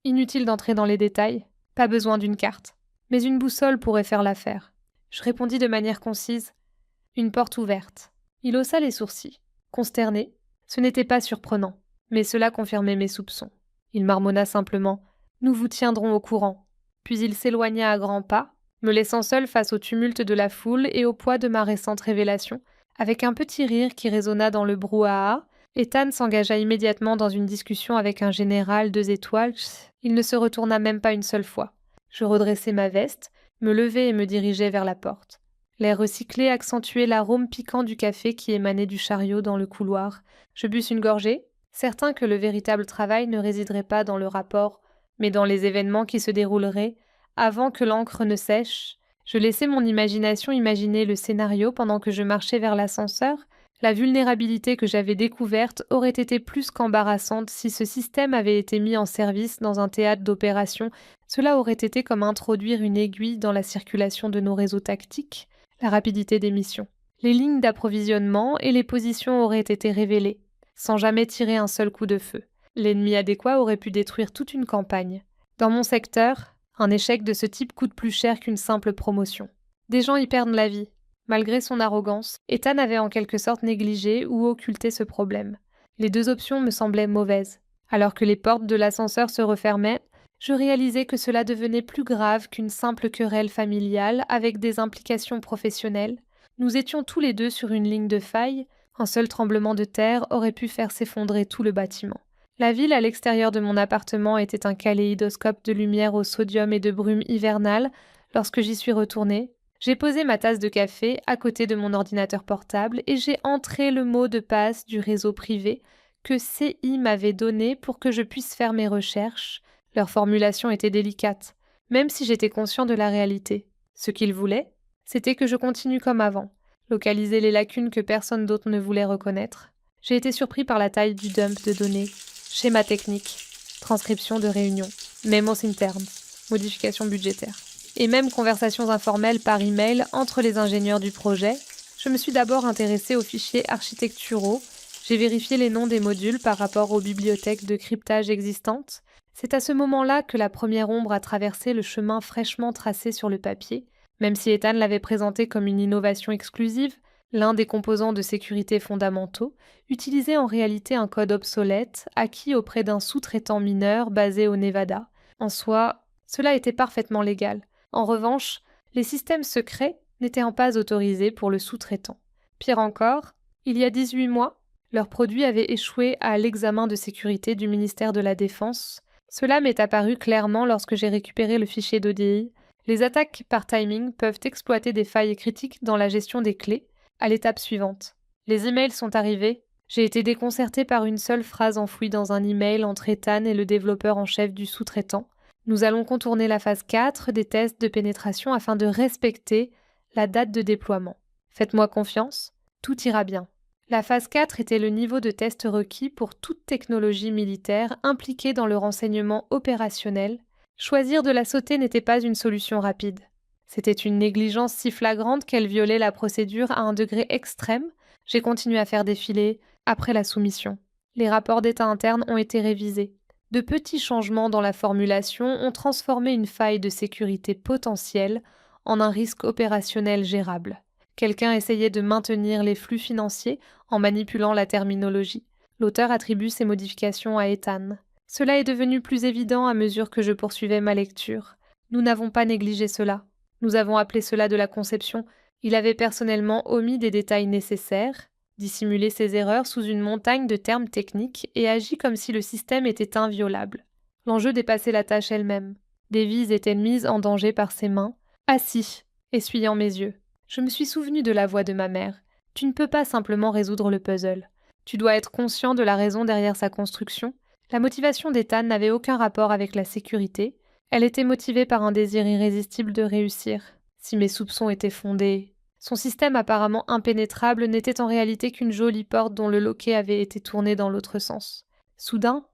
Inutile d'entrer dans les détails. Pas besoin d'une carte. Mais une boussole pourrait faire l'affaire. Je répondis de manière concise. « Une porte ouverte. » Il haussa les sourcils. Consterné, ce n'était pas surprenant, mais cela confirmait mes soupçons. Il marmonna simplement « Nous vous tiendrons au courant ». Puis il s'éloigna à grands pas, me laissant seul face au tumulte de la foule et au poids de ma récente révélation. Avec un petit rire qui résonna dans le brouhaha, Ethan s'engagea immédiatement dans une discussion avec un général 2 étoiles. Il ne se retourna même pas une seule fois. Je redressai ma veste, me levai et me dirigeai vers la porte. L'air recyclé accentuait l'arôme piquant du café qui émanait du chariot dans le couloir. Je bus une gorgée, certain que le véritable travail ne résiderait pas dans le rapport, mais dans les événements qui se dérouleraient avant que l'encre ne sèche. Je laissai mon imagination imaginer le scénario pendant que je marchais vers l'ascenseur. La vulnérabilité que j'avais découverte aurait été plus qu'embarrassante si ce système avait été mis en service dans un théâtre d'opération. Cela aurait été comme introduire une aiguille dans la circulation de nos réseaux tactiques. La rapidité des missions. Les lignes d'approvisionnement et les positions auraient été révélées, sans jamais tirer un seul coup de feu. L'ennemi adéquat aurait pu détruire toute une campagne. Dans mon secteur, un échec de ce type coûte plus cher qu'une simple promotion. Des gens y perdent la vie. Malgré son arrogance, Ethan avait en quelque sorte négligé ou occulté ce problème. Les 2 options me semblaient mauvaises. Alors que les portes de l'ascenseur se refermaient, je réalisais que cela devenait plus grave qu'une simple querelle familiale avec des implications professionnelles. Nous étions tous les 2 sur une ligne de faille. Un seul tremblement de terre aurait pu faire s'effondrer tout le bâtiment. La ville à l'extérieur de mon appartement était un kaléidoscope de lumière au sodium et de brume hivernale. Lorsque j'y suis retournée, j'ai posé ma tasse de café à côté de mon ordinateur portable et j'ai entré le mot de passe du réseau privé que CI m'avait donné pour que je puisse faire mes recherches. Leur formulation était délicate, même si j'étais conscient de la réalité. Ce qu'ils voulaient, c'était que je continue comme avant, localiser les lacunes que personne d'autre ne voulait reconnaître. J'ai été surpris par la taille du dump de données, schéma technique, transcription de réunions, mémos internes, modifications budgétaires, et même conversations informelles par email entre les ingénieurs du projet. Je me suis d'abord intéressée aux fichiers architecturaux, j'ai vérifié les noms des modules par rapport aux bibliothèques de cryptage existantes. C'est à ce moment-là que la première ombre a traversé le chemin fraîchement tracé sur le papier. Même si Ethan l'avait présenté comme une innovation exclusive, l'un des composants de sécurité fondamentaux, utilisait en réalité un code obsolète, acquis auprès d'un sous-traitant mineur basé au Nevada. En soi, cela était parfaitement légal. En revanche, les systèmes secrets n'étaient pas autorisés pour le sous-traitant. Pire encore, il y a 18 mois, leurs produits avaient échoué à l'examen de sécurité du ministère de la Défense. Cela m'est apparu clairement lorsque j'ai récupéré le fichier d'ODI. Les attaques par timing peuvent exploiter des failles critiques dans la gestion des clés. À l'étape suivante. Les emails sont arrivés. J'ai été déconcertée par une seule phrase enfouie dans un email entre Ethan et le développeur en chef du sous-traitant. Nous allons contourner la phase 4 des tests de pénétration afin de respecter la date de déploiement. Faites-moi confiance, tout ira bien. La phase 4 était le niveau de test requis pour toute technologie militaire impliquée dans le renseignement opérationnel. Choisir de la sauter n'était pas une solution rapide. C'était une négligence si flagrante qu'elle violait la procédure à un degré extrême. J'ai continué à faire défiler après la soumission. Les rapports d'état interne ont été révisés. De petits changements dans la formulation ont transformé une faille de sécurité potentielle en un risque opérationnel gérable. Quelqu'un essayait de maintenir les flux financiers en manipulant la terminologie. L'auteur attribue ces modifications à Ethan. Cela est devenu plus évident à mesure que je poursuivais ma lecture. Nous n'avons pas négligé cela. Nous avons appelé cela de la conception. Il avait personnellement omis des détails nécessaires, dissimulé ses erreurs sous une montagne de termes techniques et agi comme si le système était inviolable. L'enjeu dépassait la tâche elle-même. Des vies étaient mises en danger par ses mains, assis, essuyant mes yeux. Je me suis souvenu de la voix de ma mère. Tu ne peux pas simplement résoudre le puzzle. Tu dois être conscient de la raison derrière sa construction. La motivation d'Ethan n'avait aucun rapport avec la sécurité. Elle était motivée par un désir irrésistible de réussir. Si mes soupçons étaient fondés, son système apparemment impénétrable n'était en réalité qu'une jolie porte dont le loquet avait été tourné dans l'autre sens. Soudain,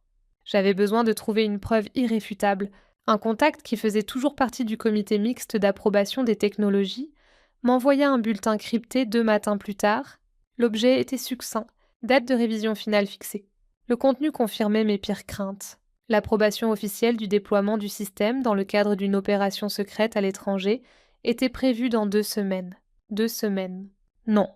j'avais besoin de trouver une preuve irréfutable. Un contact qui faisait toujours partie du comité mixte d'approbation des technologies m'envoya un bulletin crypté 2 matins plus tard. L'objet était succinct, date de révision finale fixée. Le contenu confirmait mes pires craintes. L'approbation officielle du déploiement du système dans le cadre d'une opération secrète à l'étranger était prévue dans 2 semaines. 2 semaines. Non.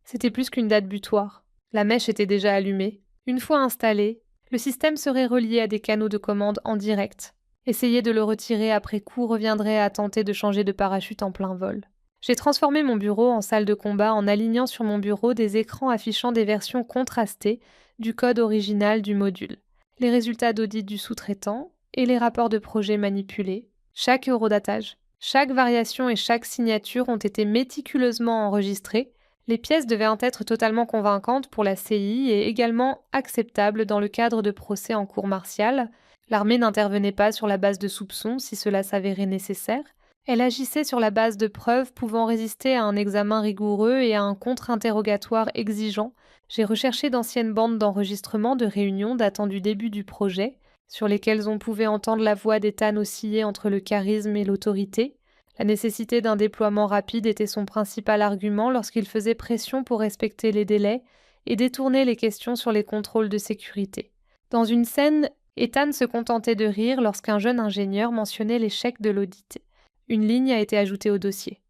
C'était plus qu'une date butoir. La mèche était déjà allumée. Une fois installé, le système serait relié à des canaux de commande en direct. Essayer de le retirer après coup reviendrait à tenter de changer de parachute en plein vol. J'ai transformé mon bureau en salle de combat en alignant sur mon bureau des écrans affichant des versions contrastées du code original du module, les résultats d'audit du sous-traitant et les rapports de projet manipulés. Chaque eurodatage, chaque variation et chaque signature ont été méticuleusement enregistrés. Les pièces devaient être totalement convaincantes pour la CI et également acceptables dans le cadre de procès en cour martiale. L'armée n'intervenait pas sur la base de soupçons si cela s'avérait nécessaire. Elle agissait sur la base de preuves pouvant résister à un examen rigoureux et à un contre-interrogatoire exigeant. J'ai recherché d'anciennes bandes d'enregistrement de réunions datant du début du projet, sur lesquelles on pouvait entendre la voix d'Ethan osciller entre le charisme et l'autorité. La nécessité d'un déploiement rapide était son principal argument lorsqu'il faisait pression pour respecter les délais et détourner les questions sur les contrôles de sécurité. Dans une scène, Ethan se contentait de rire lorsqu'un jeune ingénieur mentionnait l'échec de l'audit. Une ligne a été ajoutée au dossier.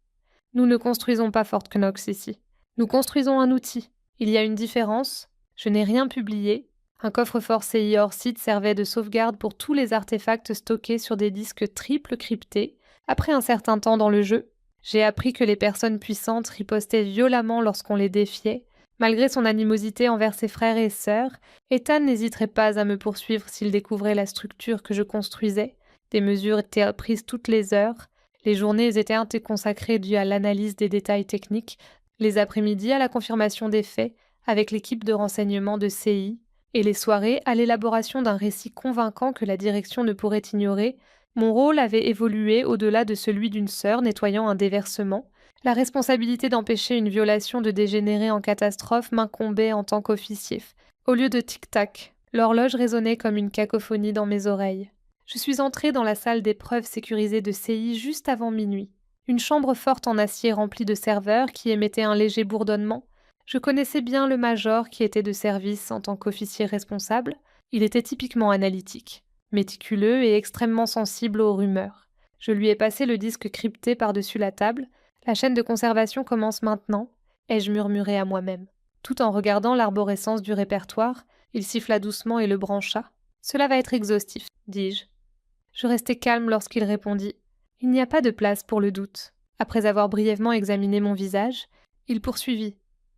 Nous ne construisons pas Fort Knox ici. Nous construisons un outil. Il y a une différence. Je n'ai rien publié. Un coffre-fort CI hors site servait de sauvegarde pour tous les artefacts stockés sur des disques triple cryptés. Après un certain temps dans le jeu, j'ai appris que les personnes puissantes ripostaient violemment lorsqu'on les défiait. Malgré son animosité envers ses frères et sœurs, Ethan n'hésiterait pas à me poursuivre s'il découvrait la structure que je construisais. Des mesures étaient prises toutes les heures. Les journées étaient consacrées à l'analyse des détails techniques, les après-midi à la confirmation des faits avec l'équipe de renseignement de CI, et les soirées à l'élaboration d'un récit convaincant que la direction ne pourrait ignorer. Mon rôle avait évolué au-delà de celui d'une sœur nettoyant un déversement. La responsabilité d'empêcher une violation de dégénérer en catastrophe m'incombait en tant qu'officier. Au lieu de tic-tac, l'horloge résonnait comme une cacophonie dans mes oreilles. Je suis entrée dans la salle d'épreuves sécurisée de CI juste avant minuit. Une chambre forte en acier remplie de serveurs qui émettait un léger bourdonnement. Je connaissais bien le major qui était de service en tant qu'officier responsable. Il était typiquement analytique, méticuleux et extrêmement sensible aux rumeurs. Je lui ai passé le disque crypté par-dessus la table. La chaîne de conservation commence maintenant, ai-je murmuré à moi-même. Tout en regardant l'arborescence du répertoire, il siffla doucement et le brancha. Cela va être exhaustif, dis-je. Je restai calme lorsqu'il répondit. Il n'y a pas de place pour le doute. Après avoir brièvement examiné mon visage, il poursuivit.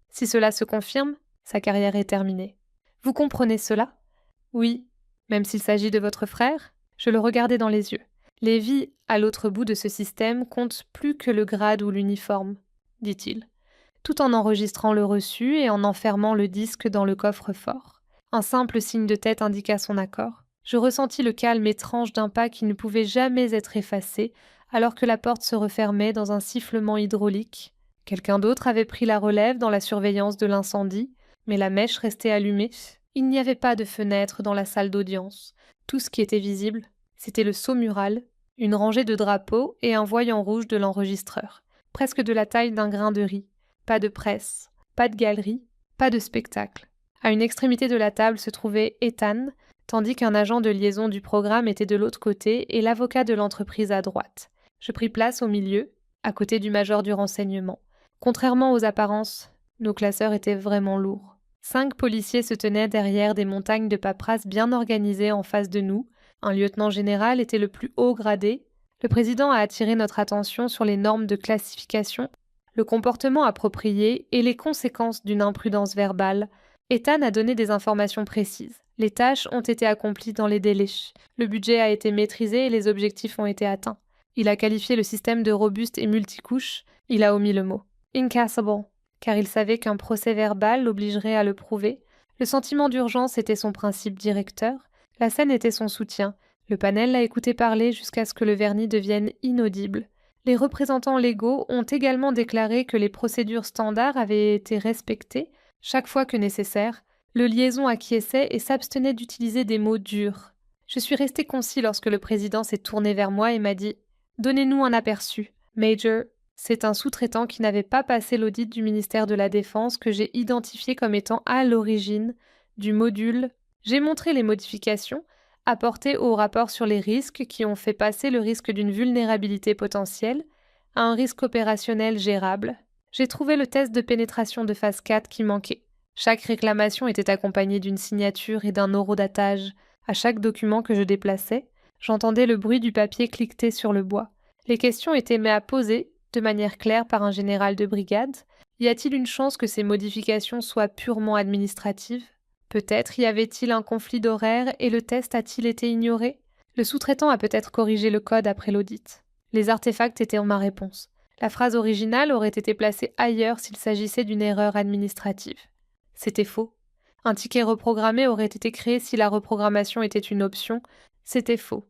Si cela se confirme, sa carrière est terminée. Vous comprenez cela? Oui. Même s'il s'agit de votre frère? Je le regardai dans les yeux. Les vies à l'autre bout de ce système comptent plus que le grade ou l'uniforme, dit-il, tout en enregistrant le reçu et en enfermant le disque dans le coffre-fort. Un simple signe de tête indiqua son accord. Je ressentis le calme étrange d'un pas qui ne pouvait jamais être effacé, alors que la porte se refermait dans un sifflement hydraulique. Quelqu'un d'autre avait pris la relève dans la surveillance de l'incendie, mais la mèche restait allumée. Il n'y avait pas de fenêtre dans la salle d'audience. Tout ce qui était visible, c'était le sceau mural, une rangée de drapeaux et un voyant rouge de l'enregistreur, presque de la taille d'un grain de riz. Pas de presse, pas de galerie, pas de spectacle. À une extrémité de la table se trouvait Ethan, tandis qu'un agent de liaison du programme était de l'autre côté et l'avocat de l'entreprise à droite. Je pris place au milieu, à côté du major du renseignement. Contrairement aux apparences, nos classeurs étaient vraiment lourds. 5 policiers se tenaient derrière des montagnes de paperasse bien organisées en face de nous. Un lieutenant général était le plus haut gradé. Le président a attiré notre attention sur les normes de classification, le comportement approprié et les conséquences d'une imprudence verbale. Ethan a donné des informations précises. Les tâches ont été accomplies dans les délais. Le budget a été maîtrisé et les objectifs ont été atteints. Il a qualifié le système de robuste et multicouche. Il a omis le mot incassable, car il savait qu'un procès verbal l'obligerait à le prouver. Le sentiment d'urgence était son principe directeur. La scène était son soutien. Le panel l'a écouté parler jusqu'à ce que le vernis devienne inaudible. Les représentants légaux ont également déclaré que les procédures standards avaient été respectées chaque fois que nécessaire. Le liaison acquiesçait et s'abstenait d'utiliser des mots durs. Je suis resté concis lorsque le président s'est tourné vers moi et m'a dit « Donnez-nous un aperçu. Major, c'est un sous-traitant qui n'avait pas passé l'audit du ministère de la Défense que j'ai identifié comme étant à l'origine du module. J'ai montré les modifications apportées au rapport sur les risques qui ont fait passer le risque d'une vulnérabilité potentielle à un risque opérationnel gérable. J'ai trouvé le test de pénétration de phase 4 qui manquait. Chaque réclamation était accompagnée d'une signature et d'un horodatage. À chaque document que je déplaçais, j'entendais le bruit du papier cliqueter sur le bois. Les questions étaient à poser de manière claire par un général de brigade. Y a-t-il une chance que ces modifications soient purement administratives? Peut-être y avait-il un conflit d'horaire et le test a-t-il été ignoré? Le sous-traitant a peut-être corrigé le code après l'audit. Les artefacts étaient en ma réponse. La phrase originale aurait été placée ailleurs s'il s'agissait d'une erreur administrative. C'était faux. Un ticket reprogrammé aurait été créé si la reprogrammation était une option. C'était faux.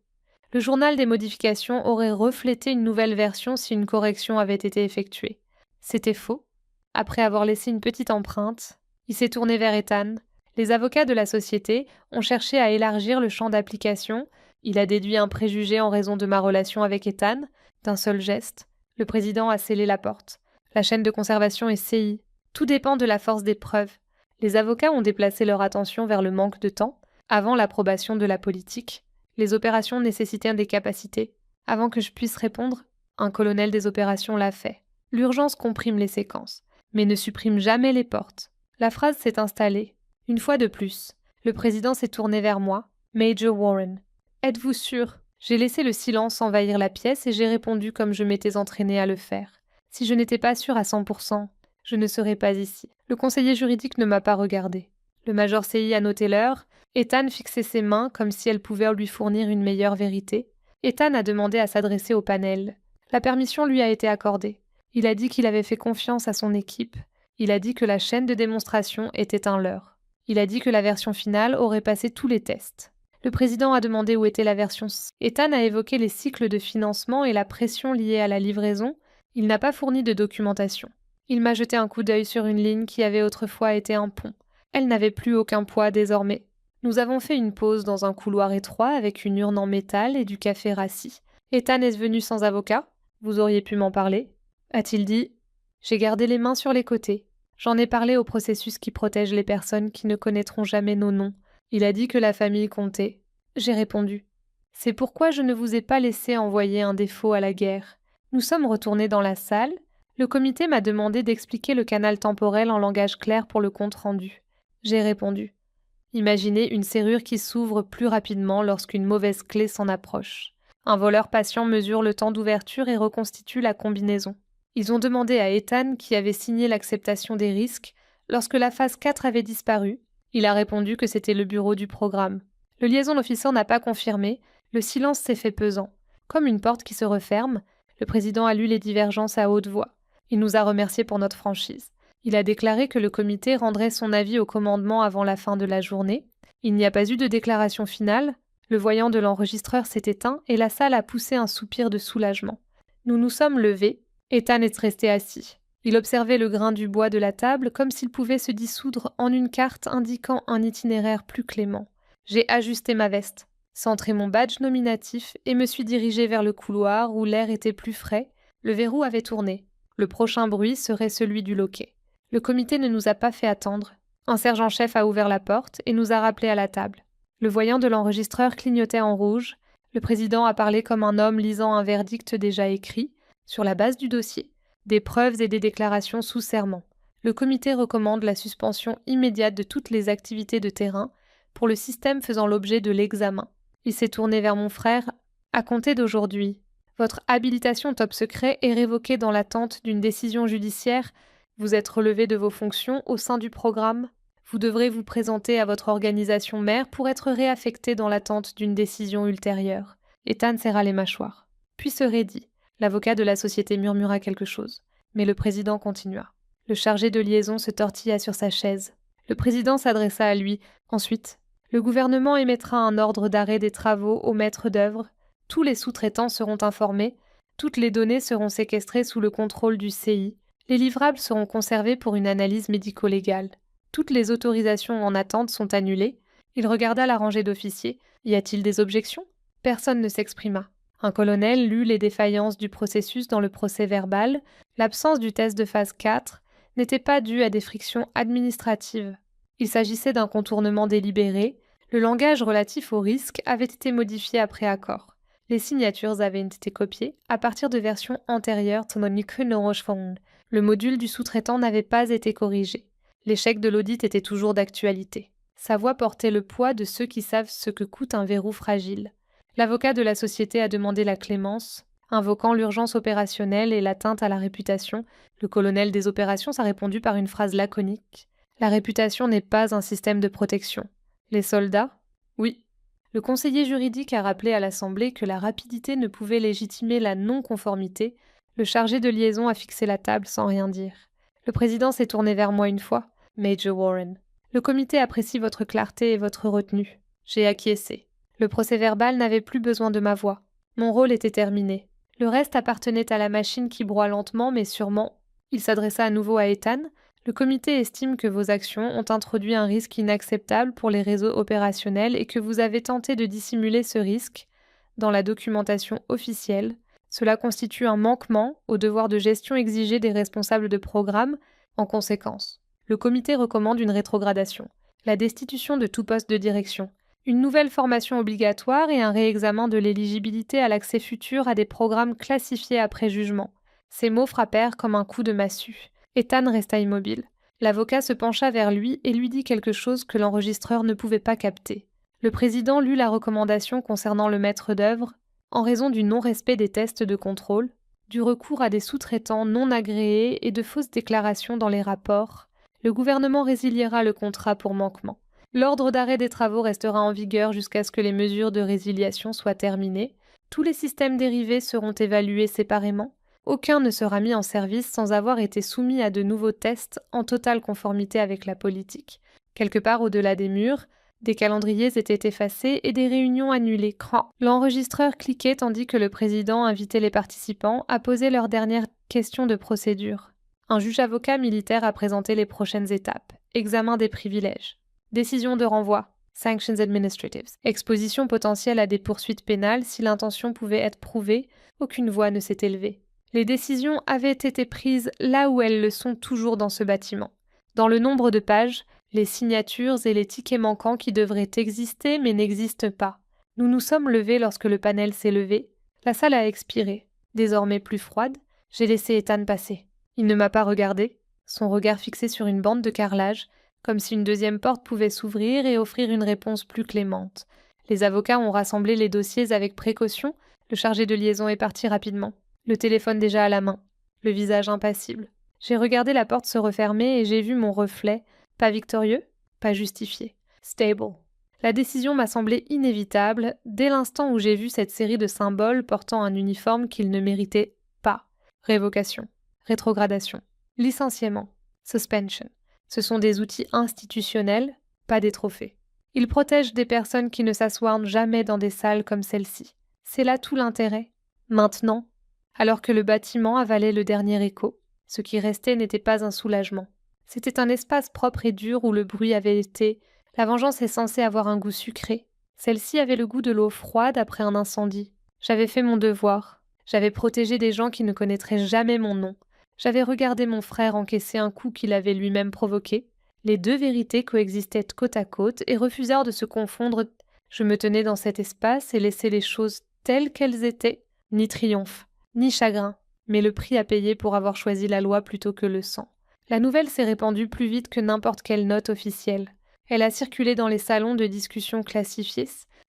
Le journal des modifications aurait reflété une nouvelle version si une correction avait été effectuée. C'était faux. Après avoir laissé une petite empreinte, il s'est tourné vers Ethan. Les avocats de la société ont cherché à élargir le champ d'application. Il a déduit un préjugé en raison de ma relation avec Ethan. D'un seul geste, le président a scellé la porte. La chaîne de conservation est CI. Tout dépend de la force des preuves. Les avocats ont déplacé leur attention vers le manque de temps. Avant l'approbation de la politique, les opérations nécessitaient des capacités. Avant que je puisse répondre, un colonel des opérations l'a fait. L'urgence comprime les séquences, mais ne supprime jamais les portes. La phrase s'est installée. Une fois de plus, le président s'est tourné vers moi. Major Warren. Êtes-vous sûr? J'ai laissé le silence envahir la pièce et j'ai répondu comme je m'étais entraînée à le faire. Si je n'étais pas sûre à 100%, je ne serais pas ici. Le conseiller juridique ne m'a pas regardé. Le major CI a noté l'heure. Ethan fixait ses mains comme si elles pouvaient lui fournir une meilleure vérité. Ethan a demandé à s'adresser au panel. La permission lui a été accordée. Il a dit qu'il avait fait confiance à son équipe. Il a dit que la chaîne de démonstration était un leurre. Il a dit que la version finale aurait passé tous les tests. Le président a demandé où était la version. Ethan a évoqué les cycles de financement et la pression liée à la livraison. Il n'a pas fourni de documentation. Il m'a jeté un coup d'œil sur une ligne qui avait autrefois été un pont. Elle n'avait plus aucun poids désormais. Nous avons fait une pause dans un couloir étroit avec une urne en métal et du café rassis. Ethan est venu sans avocat. Vous auriez pu m'en parler. A-t-il dit. J'ai gardé les mains sur les côtés. J'en ai parlé au processus qui protège les personnes qui ne connaîtront jamais nos noms. Il a dit que la famille comptait. J'ai répondu. C'est pourquoi je ne vous ai pas laissé envoyer un défaut à la guerre. Nous sommes retournés dans la salle. Le comité m'a demandé d'expliquer le canal temporel en langage clair pour le compte-rendu. J'ai répondu. Imaginez une serrure qui s'ouvre plus rapidement lorsqu'une mauvaise clé s'en approche. Un voleur patient mesure le temps d'ouverture et reconstitue la combinaison. Ils ont demandé à Ethan, qui avait signé l'acceptation des risques, lorsque la phase 4 avait disparu. Il a répondu que c'était le bureau du programme. Le liaison officer n'a pas confirmé, le silence s'est fait pesant. Comme une porte qui se referme, le président a lu les divergences à haute voix. Il nous a remerciés pour notre franchise. Il a déclaré que le comité rendrait son avis au commandement avant la fin de la journée. Il n'y a pas eu de déclaration finale. Le voyant de l'enregistreur s'est éteint et la salle a poussé un soupir de soulagement. Nous nous sommes levés. Ethan est resté assis. Il observait le grain du bois de la table comme s'il pouvait se dissoudre en une carte indiquant un itinéraire plus clément. J'ai ajusté ma veste, centré mon badge nominatif et me suis dirigé vers le couloir où l'air était plus frais. Le verrou avait tourné. Le prochain bruit serait celui du loquet. Le comité ne nous a pas fait attendre. Un sergent-chef a ouvert la porte et nous a rappelés à la table. Le voyant de l'enregistreur clignotait en rouge. Le président a parlé comme un homme lisant un verdict déjà écrit, sur la base du dossier, des preuves et des déclarations sous serment. Le comité recommande la suspension immédiate de toutes les activités de terrain pour le système faisant l'objet de l'examen. Il s'est tourné vers mon frère. À compter d'aujourd'hui, votre habilitation top secret est révoquée dans l'attente d'une décision judiciaire. Vous êtes relevé de vos fonctions au sein du programme. Vous devrez vous présenter à votre organisation mère pour être réaffecté dans l'attente d'une décision ultérieure. Ethan serra les mâchoires, puis se raidit. L'avocat de la société murmura quelque chose, mais le président continua. Le chargé de liaison se tortilla sur sa chaise. Le président s'adressa à lui. Ensuite, le gouvernement émettra un ordre d'arrêt des travaux au maître d'œuvre. Tous les sous-traitants seront informés. Toutes les données seront séquestrées sous le contrôle du CI. Les livrables seront conservés pour une analyse médico-légale. Toutes les autorisations en attente sont annulées. Il regarda la rangée d'officiers. Y a-t-il des objections ? Personne ne s'exprima. Un colonel lut les défaillances du processus dans le procès-verbal. L'absence du test de phase 4 n'était pas due à des frictions administratives. Il s'agissait d'un contournement délibéré. Le langage relatif au risque avait été modifié après accord. Les signatures avaient été copiées à partir de versions antérieures. Le module du sous-traitant n'avait pas été corrigé. L'échec de l'audit était toujours d'actualité. Sa voix portait le poids de ceux qui savent ce que coûte un verrou fragile. L'avocat de la société a demandé la clémence, invoquant l'urgence opérationnelle et l'atteinte à la réputation. Le colonel des opérations a répondu par une phrase laconique. La réputation n'est pas un système de protection. Les soldats ? Oui. Le conseiller juridique a rappelé à l'Assemblée que la rapidité ne pouvait légitimer la non-conformité. Le chargé de liaison a fixé la table sans rien dire. Le président s'est tourné vers moi une fois. Major Warren. Le comité apprécie votre clarté et votre retenue. J'ai acquiescé. Le procès-verbal n'avait plus besoin de ma voix. Mon rôle était terminé. Le reste appartenait à la machine qui broie lentement mais sûrement. Il s'adressa à nouveau à Ethan. Le comité estime que vos actions ont introduit un risque inacceptable pour les réseaux opérationnels et que vous avez tenté de dissimuler ce risque dans la documentation officielle. Cela constitue un manquement au devoir de gestion exigé des responsables de programme. En conséquence, le comité recommande une rétrogradation, la destitution de tout poste de direction, une nouvelle formation obligatoire et un réexamen de l'éligibilité à l'accès futur à des programmes classifiés après jugement. Ces mots frappèrent comme un coup de massue. Ethan resta immobile. L'avocat se pencha vers lui et lui dit quelque chose que l'enregistreur ne pouvait pas capter. Le président lut la recommandation concernant le maître d'œuvre. En raison du non-respect des tests de contrôle, du recours à des sous-traitants non agréés et de fausses déclarations dans les rapports, le gouvernement résiliera le contrat pour manquement. L'ordre d'arrêt des travaux restera en vigueur jusqu'à ce que les mesures de résiliation soient terminées. Tous les systèmes dérivés seront évalués séparément. Aucun ne sera mis en service sans avoir été soumis à de nouveaux tests en totale conformité avec la politique. Quelque part au-delà des murs, Des calendriers étaient effacés et des réunions annulées. L'enregistreur cliquait tandis que le président invitait les participants à poser leurs dernières questions de procédure. Un juge avocat militaire a présenté les prochaines étapes. Examen des privilèges. Décision de renvoi. Sanctions administratives. Exposition potentielle à des poursuites pénales si l'intention pouvait être prouvée. Aucune voix ne s'est élevée. Les décisions avaient été prises là où elles le sont toujours dans ce bâtiment. Dans le nombre de pages, les signatures et les tickets manquants qui devraient exister mais n'existent pas. Nous nous sommes levés lorsque le panel s'est levé. La salle a expiré. Désormais plus froide, j'ai laissé Ethan passer. Il ne m'a pas regardé, son regard fixé sur une bande de carrelage, comme si une deuxième porte pouvait s'ouvrir et offrir une réponse plus clémente. Les avocats ont rassemblé les dossiers avec précaution, le chargé de liaison est parti rapidement. Le téléphone déjà à la main, le visage impassible. J'ai regardé la porte se refermer et j'ai vu mon reflet, pas victorieux, pas justifié. Stable. La décision m'a semblé inévitable dès l'instant où j'ai vu cette série de symboles portant un uniforme qu'ils ne méritaient pas. Révocation, rétrogradation, licenciement, suspension. Ce sont des outils institutionnels, pas des trophées. Ils protègent des personnes qui ne s'assoient jamais dans des salles comme celle-ci. C'est là tout l'intérêt. Maintenant, alors que le bâtiment avalait le dernier écho, ce qui restait n'était pas un soulagement. C'était un espace propre et dur où le bruit avait été. La vengeance est censée avoir un goût sucré. Celle-ci avait le goût de l'eau froide après un incendie. J'avais fait mon devoir. J'avais protégé des gens qui ne connaîtraient jamais mon nom. J'avais regardé mon frère encaisser un coup qu'il avait lui-même provoqué. Les deux vérités coexistaient côte à côte et refusèrent de se confondre. Je me tenais dans cet espace et laissais les choses telles qu'elles étaient. Ni triomphe, ni chagrin, mais le prix à payer pour avoir choisi la loi plutôt que le sang. La nouvelle s'est répandue plus vite que n'importe quelle note officielle. Elle a circulé dans les salons de discussion classifiés,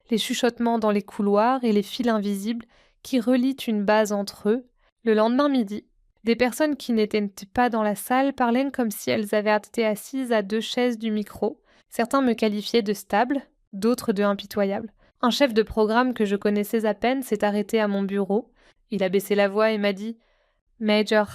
les chuchotements dans les couloirs et les fils invisibles qui relient une base entre eux. Le lendemain midi, des personnes qui n'étaient pas dans la salle parlaient comme si elles avaient été assises à 2 chaises du micro. Certains me qualifiaient de stable, d'autres de impitoyable. Un chef de programme que je connaissais à peine s'est arrêté à mon bureau. Il a baissé la voix et m'a dit « Major,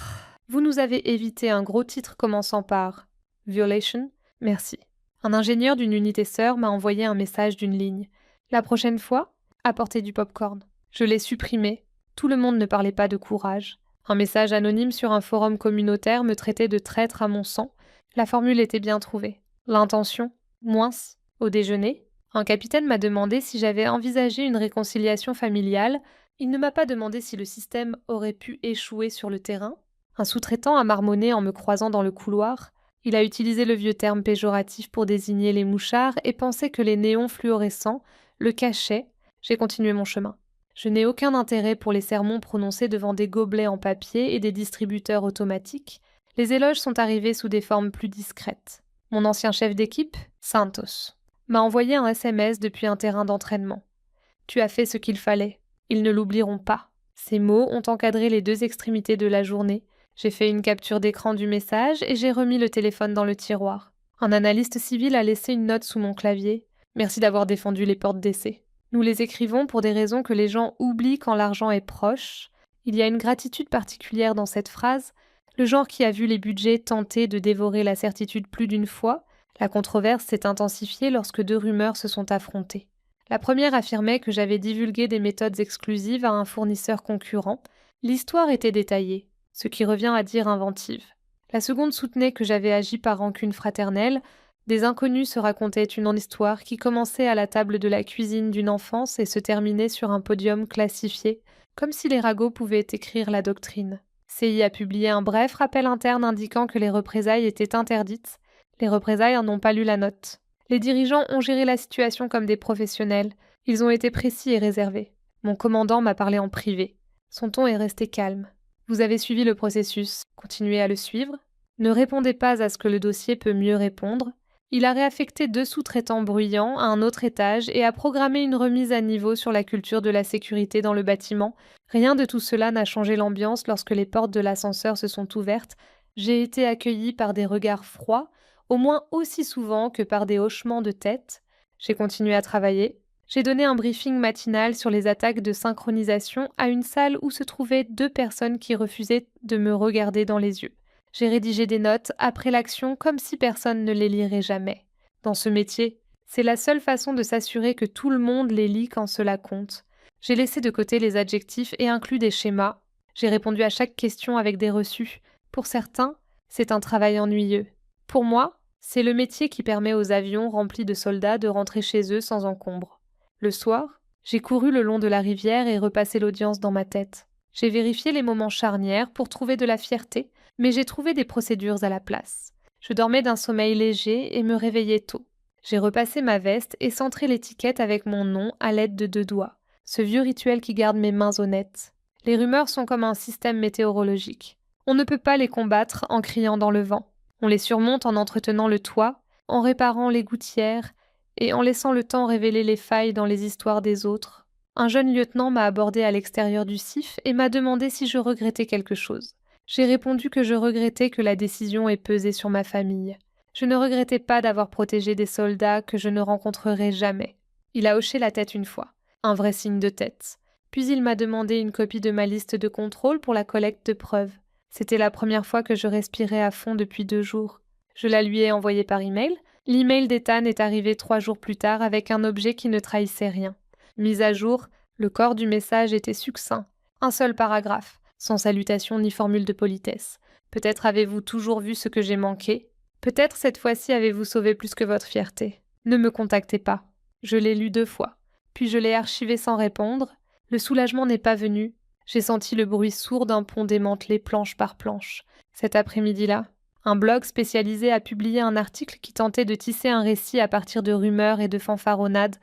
vous nous avez évité un gros titre commençant par « Violation ». Merci. » Un ingénieur d'une unité sœur m'a envoyé un message d'une ligne. La prochaine fois, apportez du pop-corn. Je l'ai supprimé. Tout le monde ne parlait pas de courage. Un message anonyme sur un forum communautaire me traitait de traître à mon sang. La formule était bien trouvée. L'intention, moins. Au déjeuner, un capitaine m'a demandé si j'avais envisagé une réconciliation familiale. Il ne m'a pas demandé si le système aurait pu échouer sur le terrain. Un sous-traitant a marmonné en me croisant dans le couloir. Il a utilisé le vieux terme péjoratif pour désigner les mouchards et pensait que les néons fluorescents le cachaient. J'ai continué mon chemin. Je n'ai aucun intérêt pour les sermons prononcés devant des gobelets en papier et des distributeurs automatiques. Les éloges sont arrivés sous des formes plus discrètes. Mon ancien chef d'équipe, Santos, m'a envoyé un SMS depuis un terrain d'entraînement. « Tu as fait ce qu'il fallait. Ils ne l'oublieront pas. » Ces mots ont encadré les 2 extrémités de la journée. J'ai fait une capture d'écran du message et j'ai remis le téléphone dans le tiroir. Un analyste civil a laissé une note sous mon clavier. « Merci d'avoir défendu les portes d'essai. » Nous les écrivons pour des raisons que les gens oublient quand l'argent est proche. Il y a une gratitude particulière dans cette phrase, le genre qui a vu les budgets tenter de dévorer la certitude plus d'une fois. La controverse s'est intensifiée lorsque 2 rumeurs se sont affrontées. La première affirmait que j'avais divulgué des méthodes exclusives à un fournisseur concurrent. L'histoire était détaillée, ce qui revient à dire inventive. La seconde soutenait que j'avais agi par rancune fraternelle. Des inconnus se racontaient une histoire qui commençait à la table de la cuisine d'une enfance et se terminait sur un podium classifié, comme si les ragots pouvaient écrire la doctrine. CI a publié un bref rappel interne indiquant que les représailles étaient interdites. Les représailles n'ont pas lu la note. Les dirigeants ont géré la situation comme des professionnels. Ils ont été précis et réservés. Mon commandant m'a parlé en privé. Son ton est resté calme. Vous avez suivi le processus. Continuez à le suivre. Ne répondez pas à ce que le dossier peut mieux répondre. Il a réaffecté 2 sous-traitants bruyants à un autre étage et a programmé une remise à niveau sur la culture de la sécurité dans le bâtiment. Rien de tout cela n'a changé l'ambiance lorsque les portes de l'ascenseur se sont ouvertes. J'ai été accueillie par des regards froids, au moins aussi souvent que par des hochements de tête. J'ai continué à travailler. J'ai donné un briefing matinal sur les attaques de synchronisation à une salle où se trouvaient 2 personnes qui refusaient de me regarder dans les yeux. J'ai rédigé des notes après l'action comme si personne ne les lirait jamais. Dans ce métier, C'est la seule façon de s'assurer que tout le monde les lit quand cela compte. J'ai laissé de côté les adjectifs et inclus des schémas. J'ai répondu à chaque question avec des reçus. Pour certains, c'est un travail ennuyeux. Pour moi, c'est le métier qui permet aux avions remplis de soldats de rentrer chez eux sans encombre. Le soir, j'ai couru le long de la rivière et repassé l'audience dans ma tête. J'ai vérifié les moments charnières pour trouver de la fierté, mais j'ai trouvé des procédures à la place. Je dormais d'un sommeil léger et me réveillais tôt. J'ai repassé ma veste et centré l'étiquette avec mon nom à l'aide de 2 doigts, ce vieux rituel qui garde mes mains honnêtes. Les rumeurs sont comme un système météorologique. On ne peut pas les combattre en criant dans le vent. On les surmonte en entretenant le toit, en réparant les gouttières et en laissant le temps révéler les failles dans les histoires des autres. Un jeune lieutenant m'a abordé à l'extérieur du CIF et m'a demandé si je regrettais quelque chose. J'ai répondu que je regrettais que la décision ait pesé sur ma famille. Je ne regrettais pas d'avoir protégé des soldats que je ne rencontrerai jamais. Il a hoché la tête une fois, un vrai signe de tête. Puis il m'a demandé une copie de ma liste de contrôle pour la collecte de preuves. C'était la première fois que je respirais à fond depuis 2 jours. Je la lui ai envoyée par email. L'email d'Ethan est arrivé 3 jours plus tard avec un objet qui ne trahissait rien. Mise à jour, le corps du message était succinct. Un seul paragraphe, sans salutation ni formule de politesse. Peut-être avez-vous toujours vu ce que j'ai manqué. Peut-être cette fois-ci avez-vous sauvé plus que votre fierté. Ne me contactez pas. Je l'ai lu 2 fois. Puis je l'ai archivé sans répondre. Le soulagement n'est pas venu. J'ai senti le bruit sourd d'un pont démantelé planche par planche. Cet après-midi-là, un blog spécialisé a publié un article qui tentait de tisser un récit à partir de rumeurs et de fanfaronnades.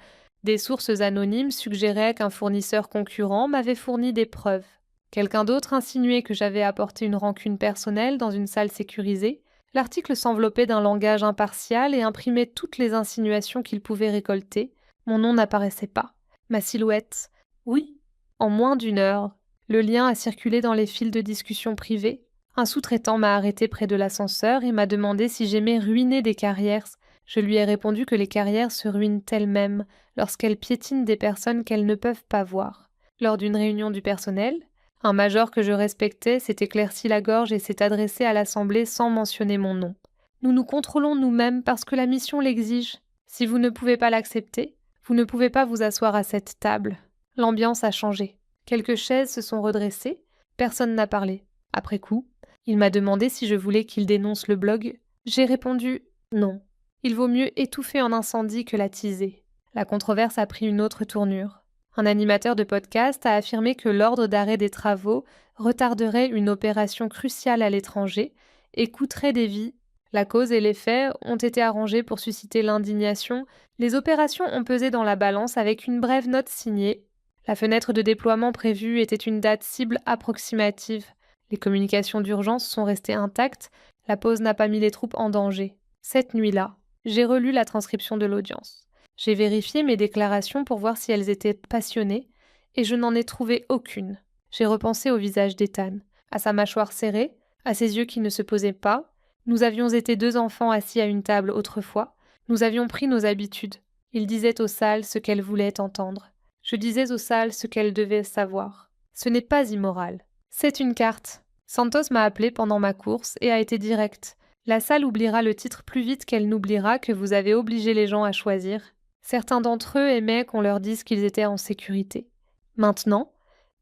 Des sources anonymes suggéraient qu'un fournisseur concurrent m'avait fourni des preuves. Quelqu'un d'autre insinuait que j'avais apporté une rancune personnelle dans une salle sécurisée. L'article s'enveloppait d'un langage impartial et imprimait toutes les insinuations qu'il pouvait récolter. Mon nom n'apparaissait pas. Ma silhouette, oui. En moins d'1 heure, le lien a circulé dans les fils de discussion privés. Un sous-traitant m'a arrêté près de l'ascenseur et m'a demandé si j'aimais ruiner des carrières. Je lui ai répondu que les carrières se ruinent elles-mêmes lorsqu'elles piétinent des personnes qu'elles ne peuvent pas voir. Lors d'une réunion du personnel, un major que je respectais s'est éclairci la gorge et s'est adressé à l'assemblée sans mentionner mon nom. Nous nous contrôlons nous-mêmes parce que la mission l'exige. Si vous ne pouvez pas l'accepter, vous ne pouvez pas vous asseoir à cette table. L'ambiance a changé. Quelques chaises se sont redressées. Personne n'a parlé. Après coup, il m'a demandé si je voulais qu'il dénonce le blog. J'ai répondu non. Il vaut mieux étouffer en incendie que l'attiser. La controverse a pris une autre tournure. Un animateur de podcast a affirmé que l'ordre d'arrêt des travaux retarderait une opération cruciale à l'étranger et coûterait des vies. La cause et les faits ont été arrangés pour susciter l'indignation. Les opérations ont pesé dans la balance avec une brève note signée. La fenêtre de déploiement prévue était une date cible approximative. Les communications d'urgence sont restées intactes. La pause n'a pas mis les troupes en danger. Cette nuit-là, j'ai relu la transcription de l'audience. J'ai vérifié mes déclarations pour voir si elles étaient passionnées, et je n'en ai trouvé aucune. J'ai repensé au visage d'Ethan, à sa mâchoire serrée, à ses yeux qui ne se posaient pas. Nous avions été 2 enfants assis à une table autrefois. Nous avions pris nos habitudes. Il disait aux salles ce qu'elles voulaient entendre. Je disais aux salles ce qu'elles devaient savoir. Ce n'est pas immoral. C'est une carte. Santos m'a appelé pendant ma course et a été direct. La salle oubliera le titre plus vite qu'elle n'oubliera que vous avez obligé les gens à choisir. Certains d'entre eux aimaient qu'on leur dise qu'ils étaient en sécurité. Maintenant,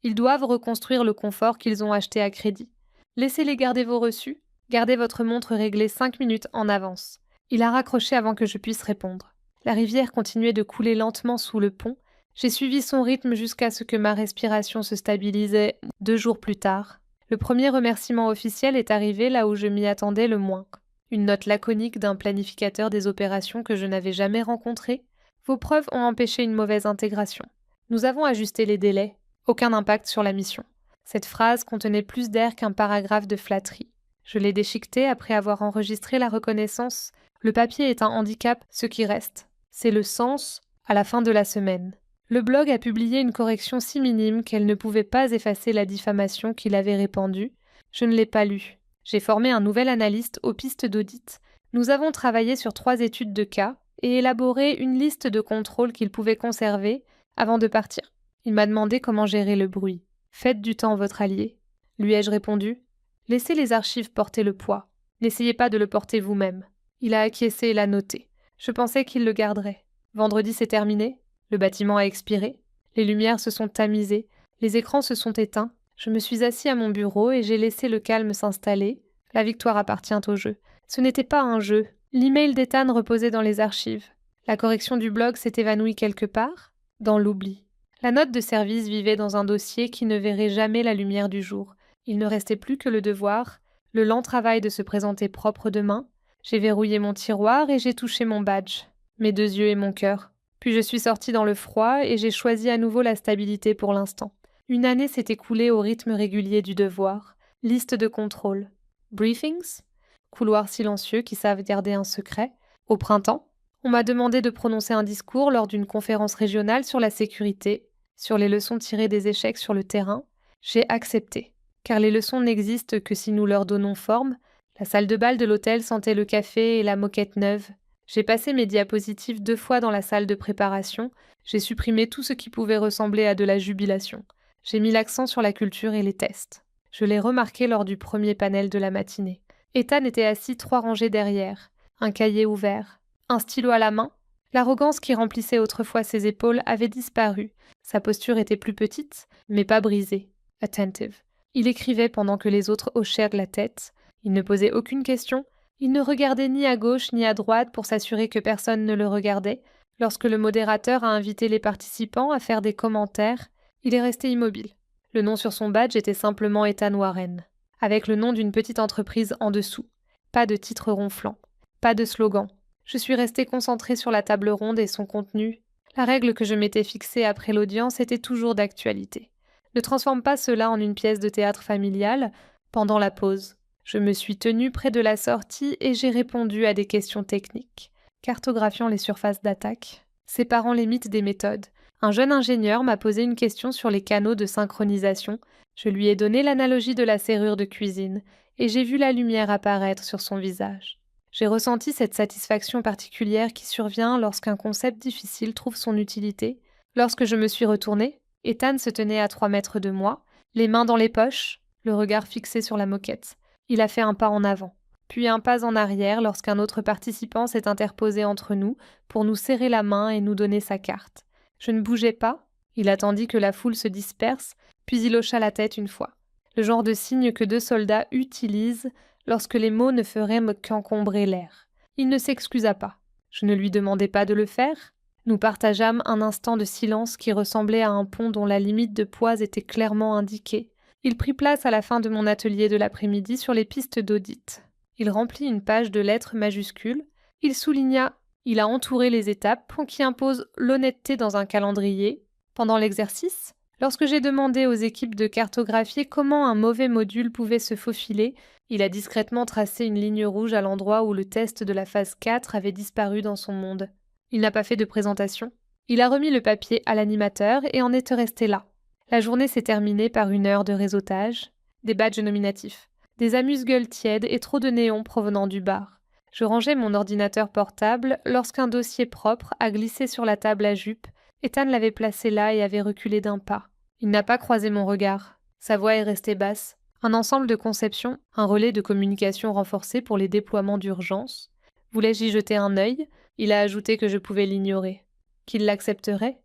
ils doivent reconstruire le confort qu'ils ont acheté à crédit. Laissez-les garder vos reçus. Gardez votre montre réglée 5 minutes en avance. Il a raccroché avant que je puisse répondre. La rivière continuait de couler lentement sous le pont. J'ai suivi son rythme jusqu'à ce que ma respiration se stabilisait 2 jours plus tard. Le premier remerciement officiel est arrivé là où je m'y attendais le moins. Une note laconique d'un planificateur des opérations que je n'avais jamais rencontré. Vos preuves ont empêché une mauvaise intégration. Nous avons ajusté les délais. Aucun impact sur la mission. Cette phrase contenait plus d'air qu'un paragraphe de flatterie. Je l'ai déchiquetée après avoir enregistré la reconnaissance. Le papier est un handicap, ce qui reste. C'est le sens à la fin de la semaine. Le blog a publié une correction si minime qu'elle ne pouvait pas effacer la diffamation qu'il avait répandue. Je ne l'ai pas lue. J'ai formé un nouvel analyste aux pistes d'audit. Nous avons travaillé sur 3 études de cas et élaboré une liste de contrôles qu'il pouvait conserver avant de partir. Il m'a demandé comment gérer le bruit. « Faites du temps votre allié », lui ai-je répondu. « Laissez les archives porter le poids. N'essayez pas de le porter vous-même. » Il a acquiescé et l'a noté. Je pensais qu'il le garderait. Vendredi, c'est terminé. Le bâtiment a expiré. Les lumières se sont tamisées. Les écrans se sont éteints. Je me suis assis à mon bureau et j'ai laissé le calme s'installer. La victoire appartient au jeu. Ce n'était pas un jeu. L'email d'Ethan reposait dans les archives. La correction du blog s'est évanouie quelque part, dans l'oubli. La note de service vivait dans un dossier qui ne verrait jamais la lumière du jour. Il ne restait plus que le devoir, le lent travail de se présenter propre demain. J'ai verrouillé mon tiroir et j'ai touché mon badge, mes 2 yeux et mon cœur. Puis je suis sortie dans le froid et j'ai choisi à nouveau la stabilité pour l'instant. Une année s'est écoulée au rythme régulier du devoir. Liste de contrôle. Briefings? Couloirs silencieux qui savent garder un secret. Au printemps, on m'a demandé de prononcer un discours lors d'une conférence régionale sur la sécurité, sur les leçons tirées des échecs sur le terrain. J'ai accepté, car les leçons n'existent que si nous leur donnons forme. La salle de bal de l'hôtel sentait le café et la moquette neuve. J'ai passé mes diapositives 2 fois dans la salle de préparation. J'ai supprimé tout ce qui pouvait ressembler à de la jubilation. J'ai mis l'accent sur la culture et les tests. Je l'ai remarqué lors du premier panel de la matinée. Ethan était assis 3 rangées derrière, un cahier ouvert, un stylo à la main. L'arrogance qui remplissait autrefois ses épaules avait disparu. Sa posture était plus petite, mais pas brisée. Attentive. Il écrivait pendant que les autres hochèrent la tête. Il ne posait aucune question. Il ne regardait ni à gauche ni à droite pour s'assurer que personne ne le regardait. Lorsque le modérateur a invité les participants à faire des commentaires, il est resté immobile. Le nom sur son badge était simplement Ethan Warren, avec le nom d'une petite entreprise en dessous. Pas de titre ronflant, pas de slogan. Je suis restée concentrée sur la table ronde et son contenu. La règle que je m'étais fixée après l'audience était toujours d'actualité. Ne transforme pas cela en une pièce de théâtre familiale pendant la pause. Je me suis tenue près de la sortie et j'ai répondu à des questions techniques, cartographiant les surfaces d'attaque, séparant les mythes des méthodes. Un jeune ingénieur m'a posé une question sur les canaux de synchronisation. Je lui ai donné l'analogie de la serrure de cuisine et j'ai vu la lumière apparaître sur son visage. J'ai ressenti cette satisfaction particulière qui survient lorsqu'un concept difficile trouve son utilité. Lorsque je me suis retournée, Ethan se tenait à 3 mètres de moi, les mains dans les poches, le regard fixé sur la moquette. Il a fait un pas en avant, puis un pas en arrière lorsqu'un autre participant s'est interposé entre nous pour nous serrer la main et nous donner sa carte. Je ne bougeais pas, il attendit que la foule se disperse, puis il hocha la tête une fois. Le genre de signe que 2 soldats utilisent lorsque les mots ne feraient qu'encombrer l'air. Il ne s'excusa pas. Je ne lui demandai pas de le faire. Nous partageâmes un instant de silence qui ressemblait à un pont dont la limite de poids était clairement indiquée. Il prit place à la fin de mon atelier de l'après-midi sur les pistes d'audit. Il remplit une page de lettres majuscules. Il souligna « Il a entouré les étapes qui imposent l'honnêteté dans un calendrier. » Pendant l'exercice, lorsque j'ai demandé aux équipes de cartographier comment un mauvais module pouvait se faufiler, il a discrètement tracé une ligne rouge à l'endroit où le test de la phase 4 avait disparu dans son monde. Il n'a pas fait de présentation. Il a remis le papier à l'animateur et en est resté là. La journée s'est terminée par 1 heure de réseautage, des badges nominatifs, des amuse-gueules tièdes et trop de néons provenant du bar. Je rangeais mon ordinateur portable lorsqu'un dossier propre a glissé sur la table à jupe. Ethan l'avait placé là et avait reculé d'un pas. Il n'a pas croisé mon regard. Sa voix est restée basse. Un ensemble de conceptions, un relais de communication renforcé pour les déploiements d'urgence. Voulais-je y jeter un œil? Il a ajouté que je pouvais l'ignorer. Qu'il l'accepterait?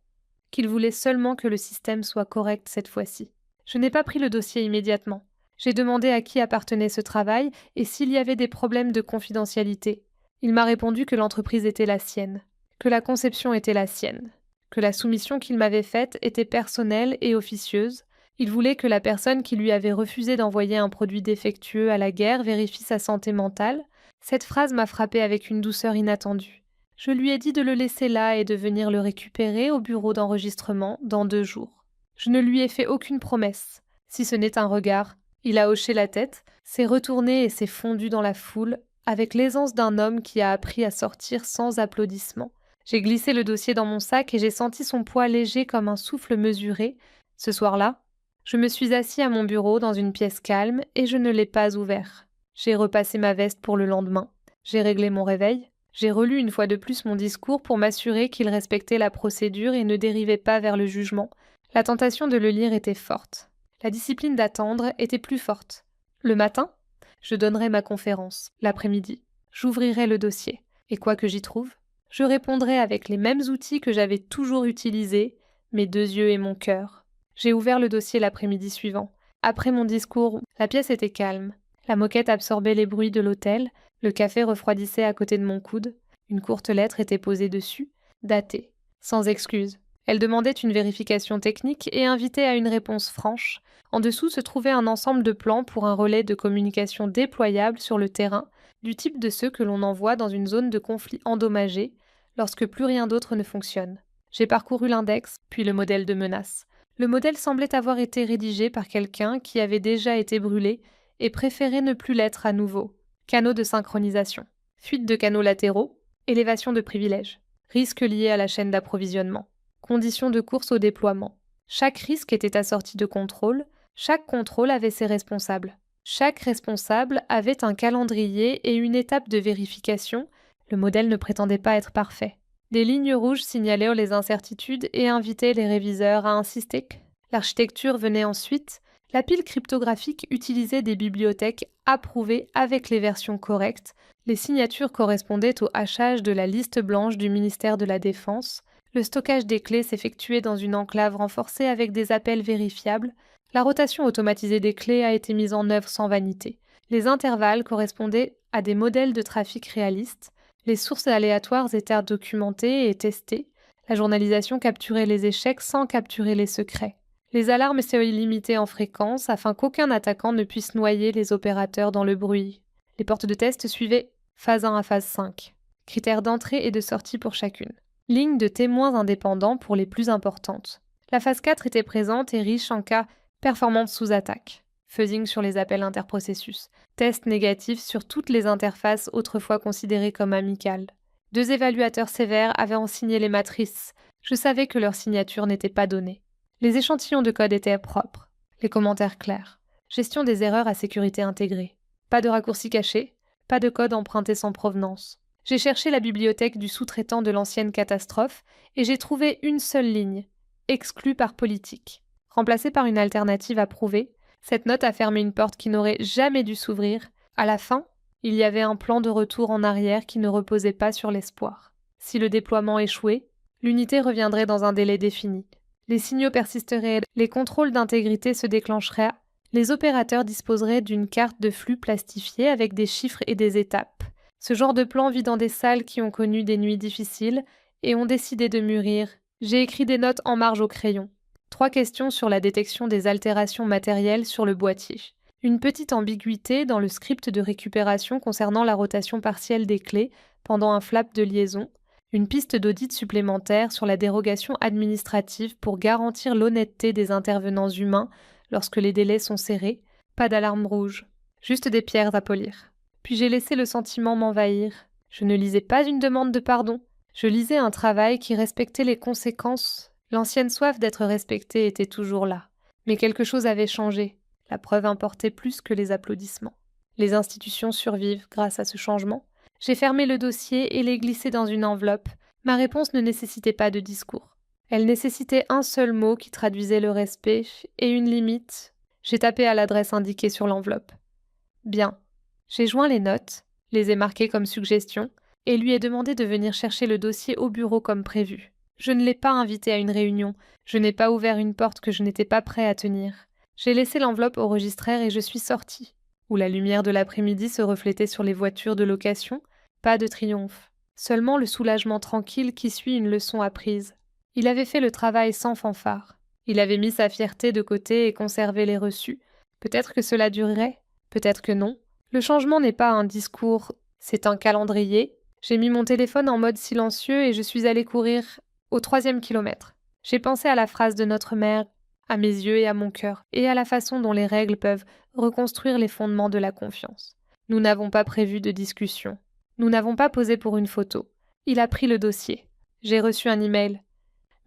Qu'il voulait seulement que le système soit correct cette fois-ci. Je n'ai pas pris le dossier immédiatement. J'ai demandé à qui appartenait ce travail et s'il y avait des problèmes de confidentialité. Il m'a répondu que l'entreprise était la sienne, que la conception était la sienne, que la soumission qu'il m'avait faite était personnelle et officieuse. Il voulait que la personne qui lui avait refusé d'envoyer un produit défectueux à la guerre vérifie sa santé mentale. Cette phrase m'a frappée avec une douceur inattendue. Je lui ai dit de le laisser là et de venir le récupérer au bureau d'enregistrement dans 2 jours. Je ne lui ai fait aucune promesse, si ce n'est un regard. Il a hoché la tête, s'est retourné et s'est fondu dans la foule, avec l'aisance d'un homme qui a appris à sortir sans applaudissements. J'ai glissé le dossier dans mon sac et j'ai senti son poids léger comme un souffle mesuré. Ce soir-là, je me suis assis à mon bureau dans une pièce calme et je ne l'ai pas ouvert. J'ai repassé ma veste pour le lendemain. J'ai réglé mon réveil. J'ai relu une fois de plus mon discours pour m'assurer qu'il respectait la procédure et ne dérivait pas vers le jugement. La tentation de le lire était forte. La discipline d'attendre était plus forte. Le matin, je donnerai ma conférence. L'après-midi, j'ouvrirai le dossier. Et quoi que j'y trouve, Je répondrai avec les mêmes outils que j'avais toujours utilisés, mes 2 yeux et mon cœur. J'ai ouvert le dossier l'après-midi suivant. Après mon discours, la pièce était calme. La moquette absorbait les bruits de l'hôtel, le café refroidissait à côté de mon coude, une courte lettre était posée dessus, datée, sans excuse. Elle demandait une vérification technique et invitait à une réponse franche. En dessous se trouvait un ensemble de plans pour un relais de communication déployable sur le terrain, du type de ceux que l'on envoie dans une zone de conflit endommagée, lorsque plus rien d'autre ne fonctionne. J'ai parcouru l'index, puis le modèle de menace. Le modèle semblait avoir été rédigé par quelqu'un qui avait déjà été brûlé et préférait ne plus l'être à nouveau. Canaux de synchronisation, fuite de canaux latéraux, élévation de privilèges, risques liés à la chaîne d'approvisionnement, conditions de course au déploiement. Chaque risque était assorti de contrôles, chaque contrôle avait ses responsables. Chaque responsable avait un calendrier et une étape de vérification. Le modèle ne prétendait pas être parfait. Des lignes rouges signalaient les incertitudes et invitaient les réviseurs à insister. L'architecture venait ensuite. La pile cryptographique utilisait des bibliothèques approuvées avec les versions correctes. Les signatures correspondaient au hachage de la liste blanche du ministère de la Défense. Le stockage des clés s'effectuait dans une enclave renforcée avec des appels vérifiables. La rotation automatisée des clés a été mise en œuvre sans vanité. Les intervalles correspondaient à des modèles de trafic réalistes. Les sources aléatoires étaient documentées et testées. La journalisation capturait les échecs sans capturer les secrets. Les alarmes étaient limitées en fréquence afin qu'aucun attaquant ne puisse noyer les opérateurs dans le bruit. Les portes de test suivaient phase 1 à phase 5. Critères d'entrée et de sortie pour chacune. Ligne de témoins indépendants pour les plus importantes. La phase 4 était présente et riche en cas performance sous attaque. Fuzzing sur les appels interprocessus. Test négatif sur toutes les interfaces autrefois considérées comme amicales. 2 évaluateurs sévères avaient en signé les matrices. Je savais que leur signature n'était pas donnée. Les échantillons de code étaient propres. Les commentaires clairs. Gestion des erreurs à sécurité intégrée. Pas de raccourcis cachés. Pas de code emprunté sans provenance. J'ai cherché la bibliothèque du sous-traitant de l'ancienne catastrophe et j'ai trouvé une seule ligne. Exclue par politique. Remplacée par une alternative approuvée, cette note a fermé une porte qui n'aurait jamais dû s'ouvrir. À la fin, il y avait un plan de retour en arrière qui ne reposait pas sur l'espoir. Si le déploiement échouait, l'unité reviendrait dans un délai défini. Les signaux persisteraient, les contrôles d'intégrité se déclencheraient, les opérateurs disposeraient d'une carte de flux plastifiée avec des chiffres et des étapes. Ce genre de plan vit dans des salles qui ont connu des nuits difficiles et ont décidé de mûrir. J'ai écrit des notes en marge au crayon. 3 questions sur la détection des altérations matérielles sur le boîtier. Une petite ambiguïté dans le script de récupération concernant la rotation partielle des clés pendant un flap de liaison. Une piste d'audit supplémentaire sur la dérogation administrative pour garantir l'honnêteté des intervenants humains lorsque les délais sont serrés. Pas d'alarme rouge. Juste des pierres à polir. Puis j'ai laissé le sentiment m'envahir. Je ne lisais pas une demande de pardon. Je lisais un travail qui respectait les conséquences. L'ancienne soif d'être respectée était toujours là. Mais quelque chose avait changé. La preuve importait plus que les applaudissements. Les institutions survivent grâce à ce changement. J'ai fermé le dossier et l'ai glissé dans une enveloppe. Ma réponse ne nécessitait pas de discours. Elle nécessitait un seul mot qui traduisait le respect et une limite. J'ai tapé à l'adresse indiquée sur l'enveloppe. Bien. J'ai joint les notes, les ai marquées comme suggestions, et lui ai demandé de venir chercher le dossier au bureau comme prévu. Je ne l'ai pas invité à une réunion, je n'ai pas ouvert une porte que je n'étais pas prêt à tenir. J'ai laissé l'enveloppe au registraire et je suis sortie, où la lumière de l'après-midi se reflétait sur les voitures de location. Pas de triomphe, seulement le soulagement tranquille qui suit une leçon apprise. Il avait fait le travail sans fanfare. Il avait mis sa fierté de côté et conservé les reçus. Peut-être que cela durerait, peut-être que non. Le changement n'est pas un discours, c'est un calendrier. J'ai mis mon téléphone en mode silencieux et je suis allée courir au 3e kilomètre. J'ai pensé à la phrase de notre mère, à mes yeux et à mon cœur, et à la façon dont les règles peuvent reconstruire les fondements de la confiance. Nous n'avons pas prévu de discussion. Nous n'avons pas posé pour une photo. Il a pris le dossier. J'ai reçu un email.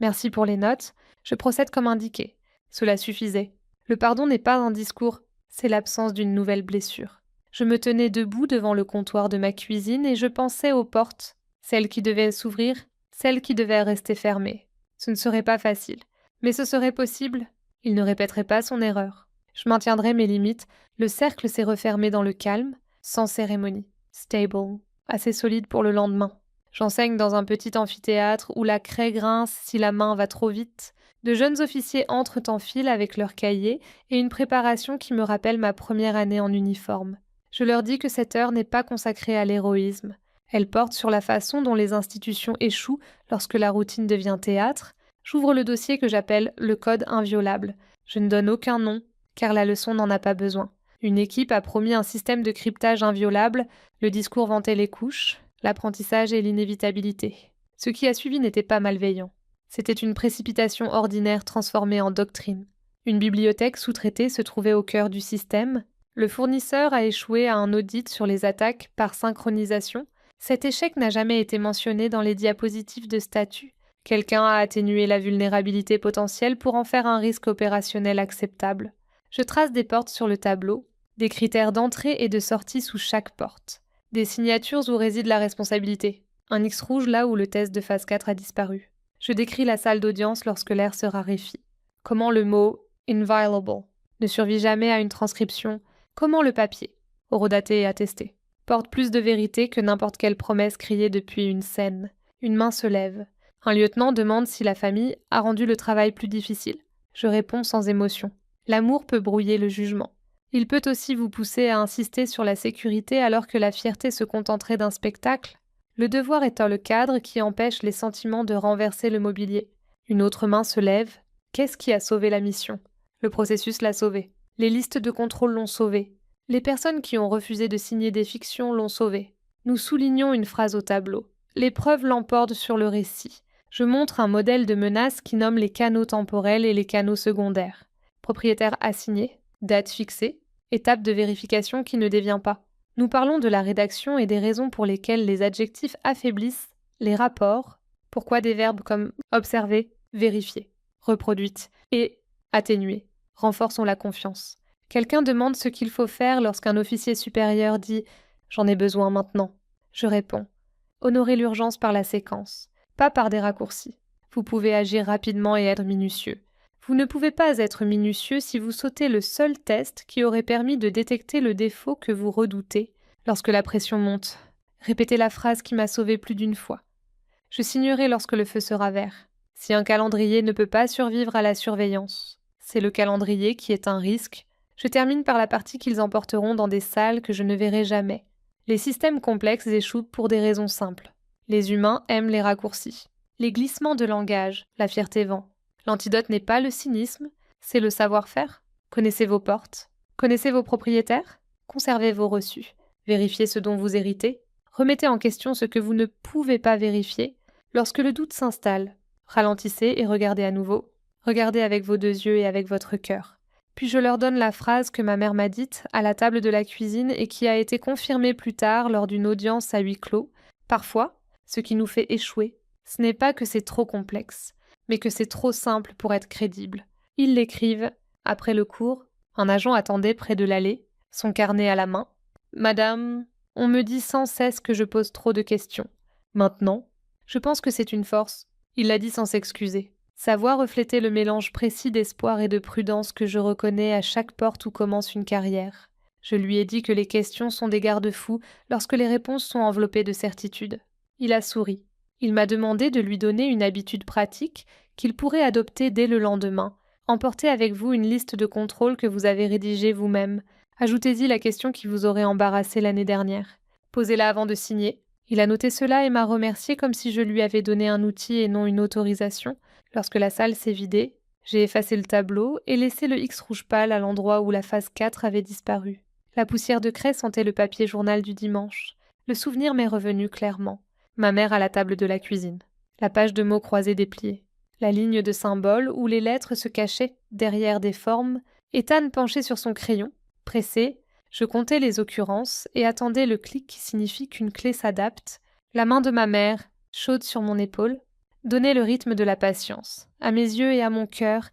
Merci pour les notes. Je procède comme indiqué. Cela suffisait. Le pardon n'est pas un discours, c'est l'absence d'une nouvelle blessure. Je me tenais debout devant le comptoir de ma cuisine et je pensais aux portes, celles qui devaient s'ouvrir, celles qui devaient rester fermées. Ce ne serait pas facile, mais ce serait possible. Il ne répéterait pas son erreur. Je maintiendrai mes limites. Le cercle s'est refermé dans le calme, sans cérémonie. Stable, assez solide pour le lendemain. J'enseigne dans un petit amphithéâtre où la craie grince si la main va trop vite. De jeunes officiers entrent en file avec leurs cahiers et une préparation qui me rappelle ma première année en uniforme. Je leur dis que cette heure n'est pas consacrée à l'héroïsme. Elle porte sur la façon dont les institutions échouent lorsque la routine devient théâtre. J'ouvre le dossier que j'appelle le code inviolable. Je ne donne aucun nom, car la leçon n'en a pas besoin. Une équipe a promis un système de cryptage inviolable, le discours vantait les couches, l'apprentissage et l'inévitabilité. Ce qui a suivi n'était pas malveillant. C'était une précipitation ordinaire transformée en doctrine. Une bibliothèque sous-traitée se trouvait au cœur du système. Le fournisseur a échoué à un audit sur les attaques par synchronisation. Cet échec n'a jamais été mentionné dans les diapositives de statut. Quelqu'un a atténué la vulnérabilité potentielle pour en faire un risque opérationnel acceptable. Je trace des portes sur le tableau, des critères d'entrée et de sortie sous chaque porte, des signatures où réside la responsabilité, un X rouge là où le test de phase 4 a disparu. Je décris la salle d'audience lorsque l'air se raréfie. Comment le mot « inviolable » ne survit jamais à une transcription, comment le papier, horodaté et attesté, porte plus de vérité que n'importe quelle promesse criée depuis une scène. Une main se lève. Un lieutenant demande si la famille a rendu le travail plus difficile. Je réponds sans émotion. L'amour peut brouiller le jugement. Il peut aussi vous pousser à insister sur la sécurité alors que la fierté se contenterait d'un spectacle. Le devoir étant le cadre qui empêche les sentiments de renverser le mobilier. Une autre main se lève. Qu'est-ce qui a sauvé la mission ? Le processus l'a sauvé. Les listes de contrôle l'ont sauvé. Les personnes qui ont refusé de signer des fictions l'ont sauvé. Nous soulignons une phrase au tableau. Les preuves l'emportent sur le récit. Je montre un modèle de menace qui nomme les canaux temporels et les canaux secondaires. Propriétaire assigné, date fixée, étape de vérification qui ne dévient pas. Nous parlons de la rédaction et des raisons pour lesquelles les adjectifs affaiblissent les rapports, pourquoi des verbes comme observer, vérifier, reproduite et atténuer renforçons la confiance. Quelqu'un demande ce qu'il faut faire lorsqu'un officier supérieur dit « J'en ai besoin maintenant ». Je réponds « Honorez l'urgence par la séquence, pas par des raccourcis. Vous pouvez agir rapidement et être minutieux. Vous ne pouvez pas être minutieux si vous sautez le seul test qui aurait permis de détecter le défaut que vous redoutez lorsque la pression monte. Répétez la phrase qui m'a sauvé plus d'une fois. Je signerai lorsque le feu sera vert. Si un calendrier ne peut pas survivre à la surveillance, c'est le calendrier qui est un risque. Je termine par la partie qu'ils emporteront dans des salles que je ne verrai jamais. Les systèmes complexes échouent pour des raisons simples. Les humains aiment les raccourcis. Les glissements de langage, la fierté vend. L'antidote n'est pas le cynisme, c'est le savoir-faire. Connaissez vos portes. Connaissez vos propriétaires. Conservez vos reçus. Vérifiez ce dont vous héritez. Remettez en question ce que vous ne pouvez pas vérifier. Lorsque le doute s'installe, ralentissez et regardez à nouveau. Regardez avec vos deux yeux et avec votre cœur. Puis je leur donne la phrase que ma mère m'a dite à la table de la cuisine et qui a été confirmée plus tard lors d'une audience à huis clos. Parfois, ce qui nous fait échouer, ce n'est pas que c'est trop complexe, mais que c'est trop simple pour être crédible. Ils l'écrivent. Après le cours, un agent attendait près de l'allée, son carnet à la main. « Madame, on me dit sans cesse que je pose trop de questions. Maintenant, je pense que c'est une force. » Il l'a dit sans s'excuser. Sa voix reflétait le mélange précis d'espoir et de prudence que je reconnais à chaque porte où commence une carrière. Je lui ai dit que les questions sont des garde-fous lorsque les réponses sont enveloppées de certitude. Il a souri. Il m'a demandé de lui donner une habitude pratique qu'il pourrait adopter dès le lendemain. Emportez avec vous une liste de contrôles que vous avez rédigée vous-même. Ajoutez-y la question qui vous aurait embarrassé l'année dernière. Posez-la avant de signer. Il a noté cela et m'a remercié comme si je lui avais donné un outil et non une autorisation. Lorsque la salle s'est vidée, j'ai effacé le tableau et laissé le X rouge pâle à l'endroit où la phase 4 avait disparu. La poussière de craie sentait le papier journal du dimanche. Le souvenir m'est revenu clairement. Ma mère à la table de la cuisine. La page de mots croisés dépliée. La ligne de symboles où les lettres se cachaient derrière des formes. Ethan penché sur son crayon. Pressé, je comptais les occurrences et attendais le clic qui signifie qu'une clé s'adapte. La main de ma mère, chaude sur mon épaule, donnait le rythme de la patience. À mes yeux et à mon cœur,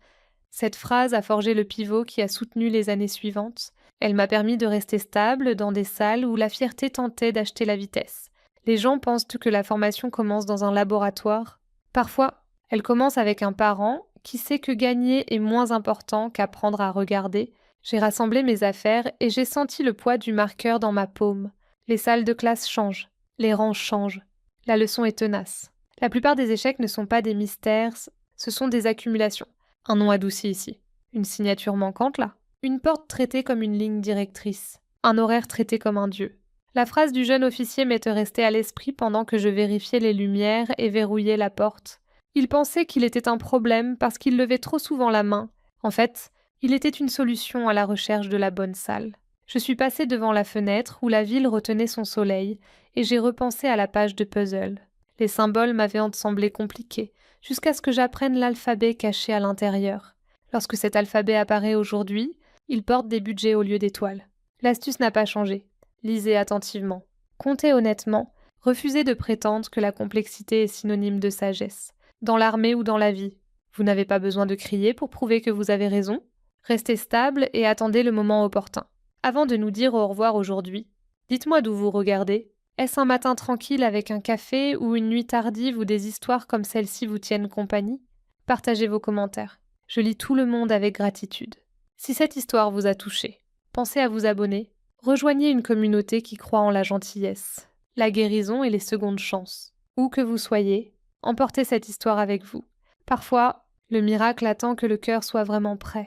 cette phrase a forgé le pivot qui a soutenu les années suivantes. Elle m'a permis de rester stable dans des salles où la fierté tentait d'acheter la vitesse. Les gens pensent que la formation commence dans un laboratoire. Parfois, elle commence avec un parent qui sait que gagner est moins important qu'apprendre à regarder. J'ai rassemblé mes affaires et j'ai senti le poids du marqueur dans ma paume. Les salles de classe changent, les rangs changent. La leçon est tenace. La plupart des échecs ne sont pas des mystères, ce sont des accumulations. Un nom adouci ici. Une signature manquante là. Une porte traitée comme une ligne directrice. Un horaire traité comme un dieu. La phrase du jeune officier m'était restée à l'esprit pendant que je vérifiais les lumières et verrouillais la porte. Il pensait qu'il était un problème parce qu'il levait trop souvent la main. En fait, il était une solution à la recherche de la bonne salle. Je suis passée devant la fenêtre où la ville retenait son soleil et j'ai repensé à la page de puzzle. Les symboles m'avaient semblé compliqués, jusqu'à ce que j'apprenne l'alphabet caché à l'intérieur. Lorsque cet alphabet apparaît aujourd'hui, il porte des budgets au lieu d'étoiles. L'astuce n'a pas changé. Lisez attentivement. Comptez honnêtement. Refusez de prétendre que la complexité est synonyme de sagesse. Dans l'armée ou dans la vie, vous n'avez pas besoin de crier pour prouver que vous avez raison. Restez stable et attendez le moment opportun. Avant de nous dire au revoir aujourd'hui, dites-moi d'où vous regardez. Est-ce un matin tranquille avec un café ou une nuit tardive où des histoires comme celle-ci vous tiennent compagnie? Partagez vos commentaires. Je lis tout le monde avec gratitude. Si cette histoire vous a touché, pensez à vous abonner. Rejoignez une communauté qui croit en la gentillesse, la guérison et les secondes chances. Où que vous soyez, emportez cette histoire avec vous. Parfois, le miracle attend que le cœur soit vraiment prêt.